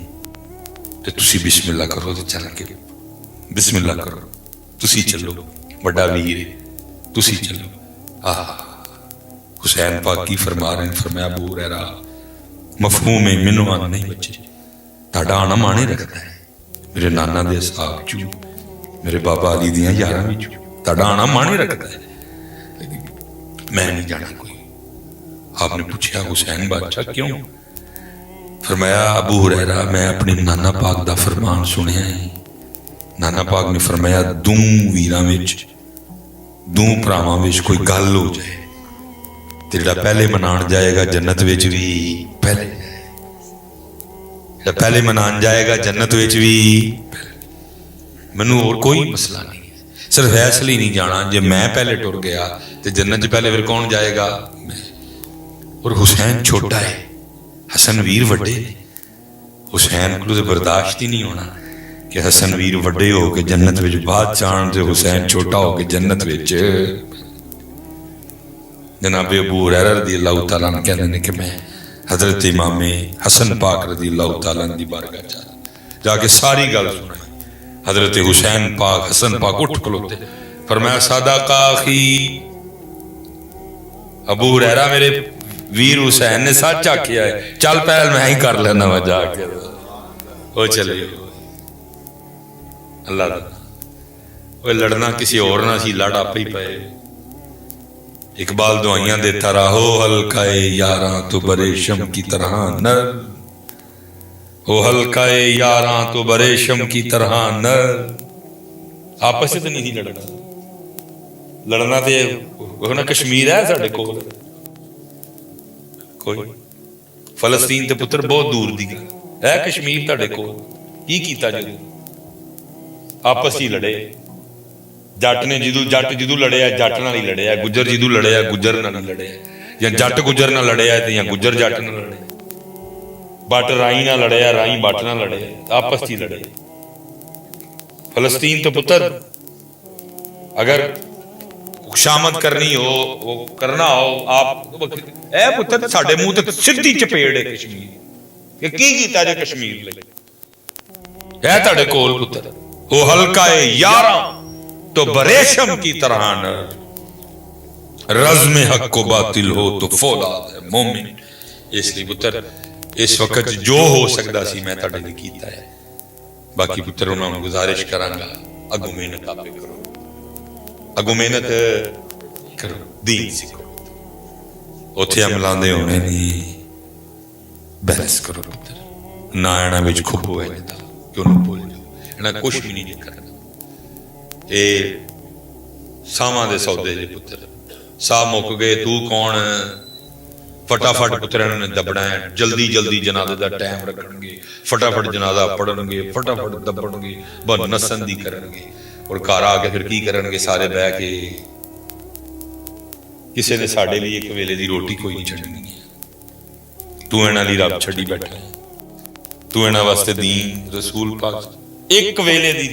तो तुसी बिस्मिल्लाह करो तो चल के बिस्मिल्लाह करो, तुसी चलो, वड्डा वीर है तुसी चलो। हुसैन पाक की फरमा रहे हैं, फरमाया अबू हुरैरा मफहूम में मैनू आना नहीं बच्चे, ताड़ा आना माने रखता है, मेरे नाना दे साहब चू, मेरे बाबा अली दियां यारां विच ताड़ा आना माने रखता है, मैं नहीं जाना कोई। आपने पूछा हुसैन बादशाह क्यों? फरमाया अबू हुरैरा मैं अपने नाना पाक दा फरमान सुनिया है, नाना पाक ने फरमाया दूं वीरां विच दूं भरावां विच कोई गल हो जाए ते जिहड़ा पहले मनाण जाएगा जन्नत विच भी पहले, जिहड़ा पहले मनाण जाएगा जन्नत विच भी मैनू और कोई मसला नहीं है, सिर्फ इसलिए नहीं जाना जे मैं पहले टुर गया तो जन्नत च पहले फिर कौन जाएगा? मैं। और हुसैन छोटा है, हसन वीर वड्डे ने, हुसैन को बर्दाश्त ही नहीं होना कि हसन वीर वड्डे हो के जन्नत विच बाद जान ते हुसैन छोटा हो के जन्नत विच। जनाब अबू हुरैरा रज़ी अल्लाह तआला अन्हु कहते हैं कि मैं हजरत इमाम हसन पाक रज़ी अल्लाह तआला अन्हु दी बारगाह च जाके सारी गल सुनाई। हजरत हुसैन पाक हसन पाक उठ खलोते, फरमाया सदाका अखी, अबू हुरैरा मेरे वीर हुसैन ने सच आखिया है, चल पहल मैं ही कर लेना वा जाके। ओ चले अल्लाह वो लड़ना किसी और ना सी, लड़ आप ही पे। इकबाल दुआइयां देता रहा, हो हल्काए यारा तो बड़े शम की तरह नर, हो हल्काए यारा तो बड़े शम की तरह नर। आपस में तो नहीं लड़ना, लड़ना तो ना कश्मीर है साढ़े कोल, कोई फलस्तीन ते पुत्र बहुत दूर दी गल है, कश्मीर तुहाडे कोल की कीता जी? आपस ही लड़े, जट ने जिदू लड़िया जट नाल ही लड़िया, गुजर जिदू लड़िया गुजर नाल ही लड़िया, या जट गुजर नाल लड़िया या गुजर जट नाल लड़े, बट राई ना लड़िया राई बट ना लड़े, आपस ही लड़े। फलस्तीन तो पुत्र अगर खुशामद करनी हो, वो करना हो, आप ए पुत्र साडे मुंह ते सीधी चपेड़ है कश्मीर कि की कीता जे कश्मीर लई है तुहाडे कोल पुत्र, ओ हल्का है यारा तो बरेशम की तरह न, रज़्म हक को बातिल हो तो फौलाद है मोमिन। इसलिए पुत्र इस वक्त जो हो सकता सी मैं तुहाडे लई कीता है, बाकी पुत्र उन्होंने गुजारिश करांगा अगू मेहनत आपे करो, अगू मेहनत करो, दीन सीखो, उत्थे अमलांदे होने नहीं, बहस करो पुत्र, ना एना विच खुब हो जाता क्यों ना भूल जाओ, एना कुछ भी नहीं करना। ए सावां दे सौदे जे पुत्र, सा मुक गए तू कौन, फटाफट पुत्र इन्होंने दबना है, जल्दी जल्दी जनाजे का टाइम रखणगे, फटाफट जनाजा पढ़नगे, फटाफट दबणगे, बस नसन दी करनगे, और घर आके फिर की करनगे सारे बह के, किसी ने साडे लिए एक वेले दी रोटी कोई नहीं छड्डनी है, तू इन्हां लई रब छड्डी बैठा है, तू इन्हां वास्ते दीन रसूल पाक एक वेले दी।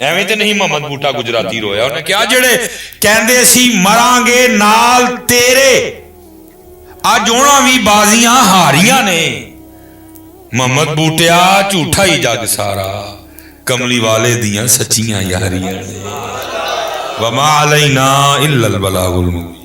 एवें ते नहीं मोहम्मद बूटा गुजराती रोया, उन्हें क्या जेड़े कहंदे सी मरांगे नाल तेरे, अज उन्हां भी बाजियां हारियां ने, मोहम्मद बूटिया झूठा ही जग सारा, कमली वाले दियां सच्चियां यारियां ने, वमा अलैना इल्लल बलागुल मुबीन।